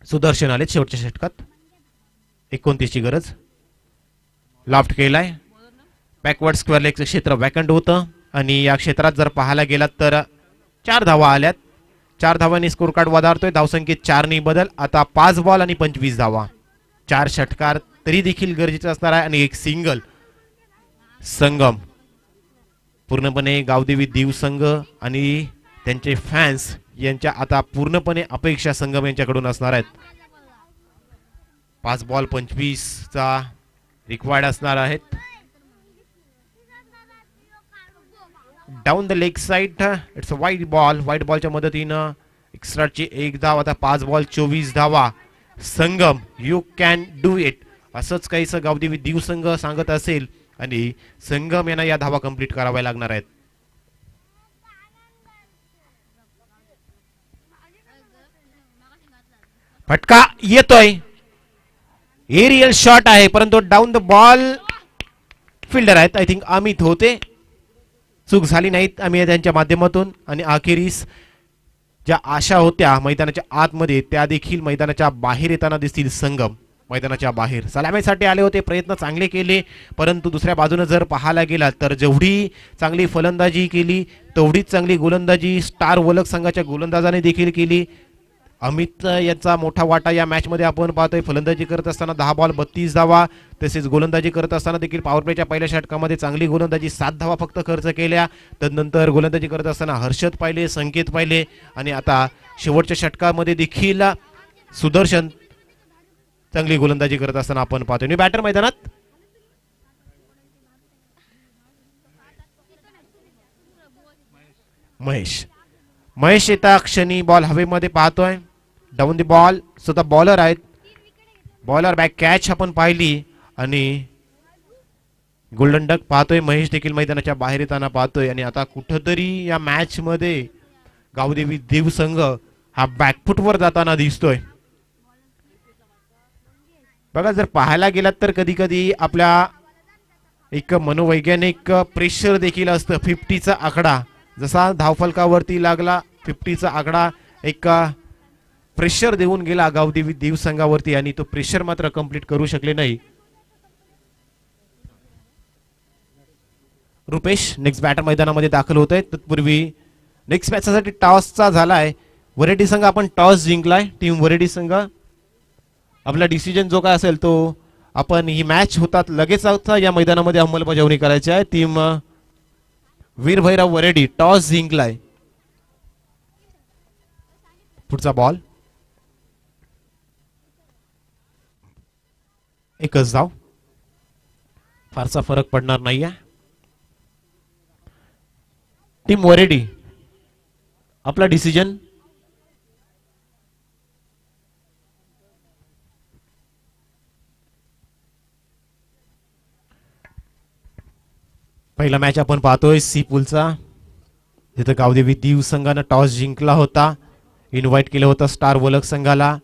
सुदर्शन आले शेवटच्या षटकात. 29 ची गरज. लॉफ्ट केलाय. बॅकवर्ड स्क्वेअर लेगचं क्षेत्र वॅकंट होतं आणि या क्षेत्रात जर पाहायला गेलात तर 4 धावा आल्यात. 4 धावांनी स्कोर कार्ड वधारतोय. धावसंख्येत 4 बदल. आता 5 बॉल आणि 25 धावा. 4 षटकार तरी देखील गरजेचं असणार आहे आणि एक सिंगल. संगम पूर्णपणे गावदेवी दीव संघ आणि त्यांचे फॅन्स यांच्या आता पूर्णपणे अपेक्षा संगम यांच्याकडून असणार आहेत. 5 बॉल 25 चा रिक्वायर्ड असणार आहेत. Down the leg side it's a वाईट बॉल. व्हाईट बॉलच्या मदतीनं एक्स्ट्राची 1 धाव. आता 5 बॉल 24 धावा. संगम यू कॅन डू इट असंच काहीसं गावदेवी दीव संघ सांगत असेल आणि संगम यांना या धावा कंप्लीट कराव्या लागणार आहेत. फटका येतोय. एरियल शॉट आहे परंतु डाऊन द बॉल फिल्डर आहेत. आय थिंक अमित होते. चूक झाली नाहीत आम्ही त्यांच्या माध्यमातून आणि अखेरीस ज्या आशा होत्या मैदानाच्या आतमध्ये त्या देखील मैदानाच्या बाहेर येताना दिसतील. संगम मैदानाच्या बाहेर सलामीसाठी आले होते, प्रयत्न चांगले केले परंतु दुसऱ्या बाजूने जर पाहायला गेला तर जेवढी चांगली फलंदाजी केली तेवढीच चांगली गोलंदाजी स्टार वलक संघाच्या गोलंदाजाने देखील केली. अमित यांचा मोठा वाटा या मॅच मध्ये आपण पाहतोय. फलंदाजी करत असताना 10 बॉल 32 धावा. तसेच गोलंदाजी करत असताना देखील पॉवर प्लेच्या पहिल्या षटकामध्ये चांगली गोलंदाजी 7 धावा फक्त खर्च केल्या. तदनंतर गोलंदाजी करत असताना हर्षद पाहिले, संकेत पाहिले आणि आता शेवटच्या षटकामध्ये देखील सुदर्शन चांगली गोलंदाजी करत असताना आपण पाहतोय. बॅटर मैदानात महेश येता क्षणी बॉल हवेमध्ये पाहतोय. डाऊन द बॉल स्वतः बॉलर आहेत. बॉलर बॅक कॅच आपण पाहिली आणि गोल्डन डक पाहतोय. महेश देखील मैदानाच्या बाहेर येताना पाहतोय आणि आता कुठंतरी या मॅच मध्ये गावदेवी देव संघ हा बॅकफुटवर जाताना दिसतोय. बघा जर पाहायला गेलात तर कधी कधी आपल्या एक मनोवैज्ञानिक प्रेशर देखील असतं. 50चा आकडा जसा धावफलकावरती लागला 50चा आकडा एक प्रेशर देऊन गेला गावदेवी देव संघावरती आणि तो प्रेशर मात्र कंप्लीट करू शकले नाही. रुपेश नेक्स्ट बॅटर मैदानामध्ये दाखल होत आहे. तत्पूर्वी नेक्स्ट मॅचसाठी टॉसचा झालाय. वरेडी संघ आपण टॉस जिंकलाय. टीम वरेडी संघ आपला डिसिजन जो काय असेल तो आपण ही मॅच होतात लगेच या मैदानामध्ये अंमलबजावणी करायची आहे. टीम वीरभैरव वरेडी टॉस जिंकलाय. पुढचा बॉल एकच धाव. फारसा फरक पडणार नाहीये. टीम वरेडी आपला डिसिजन पहिला मॅच आपण पाहतोय सी पूलचा जिथे गावदेवी दीव संघाने टॉस जिंकला होता. इन्व्हाइट केलं होतं स्टार वलक संघाला.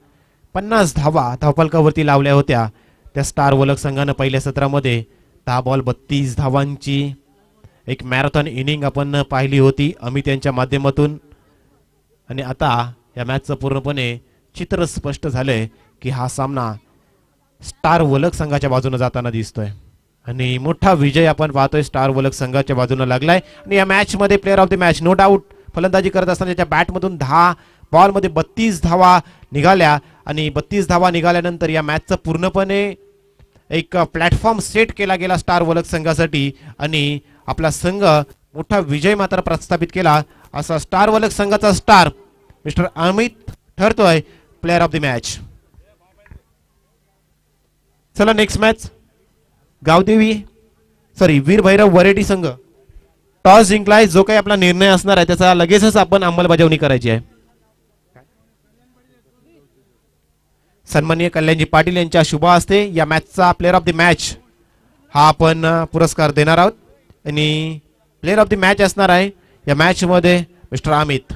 50 धावा धावफलकावरती लावल्या होत्या. त्या स्टार वलक संघाने पहिल्या सत्रामध्ये 10 बॉल 32 धावांची एक मॅरेथॉन इनिंग आपण पाहिली होती अमित यांच्या माध्यमातून. आणि आता या मॅचचं पूर्णपणे चित्र स्पष्ट झालंय की हा सामना स्टार वलक संघाच्या बाजूने जाताना दिसतोय आणि मोठा विजय आपण पाहतोय स्टार वलक संघाच्या बाजूने लागलाय. आणि या मॅच मध्ये player of the match no doubt फलंदाजी करत असताना त्याच्या बॅटमधून 10 बॉल मध्ये 32 धावा निघाल्या आणि 32 धावा निघाल्यानंतर या मॅचचा पूर्णपणे एक प्लॅटफॉर्म सेट केला गेला स्टार वलक संघासाठी आणि आपला संघ मोठा विजय मात्र प्रस्थापित केला. असा स्टार वलक संघाचा स्टार मिस्टर अमित ठरतोय प्लेअर ऑफ द मॅच. चला नेक्स्ट मॅच वीरभैरव वरेडी संघ टॉस जिंकलाय. जो काही आपला निर्णय असणार आहे त्याचा लगेचच आपण अंमलबजावणी करायची आहे. सन्माननीय कल्याणजी पाटील यांच्या शुभ हस्ते या मॅचचा प्लेअर ऑफ द मॅच हा आपण पुरस्कार देणार आहोत आणि प्लेअर ऑफ द मॅच असणार आहे या मॅच मध्ये मिस्टर अमित.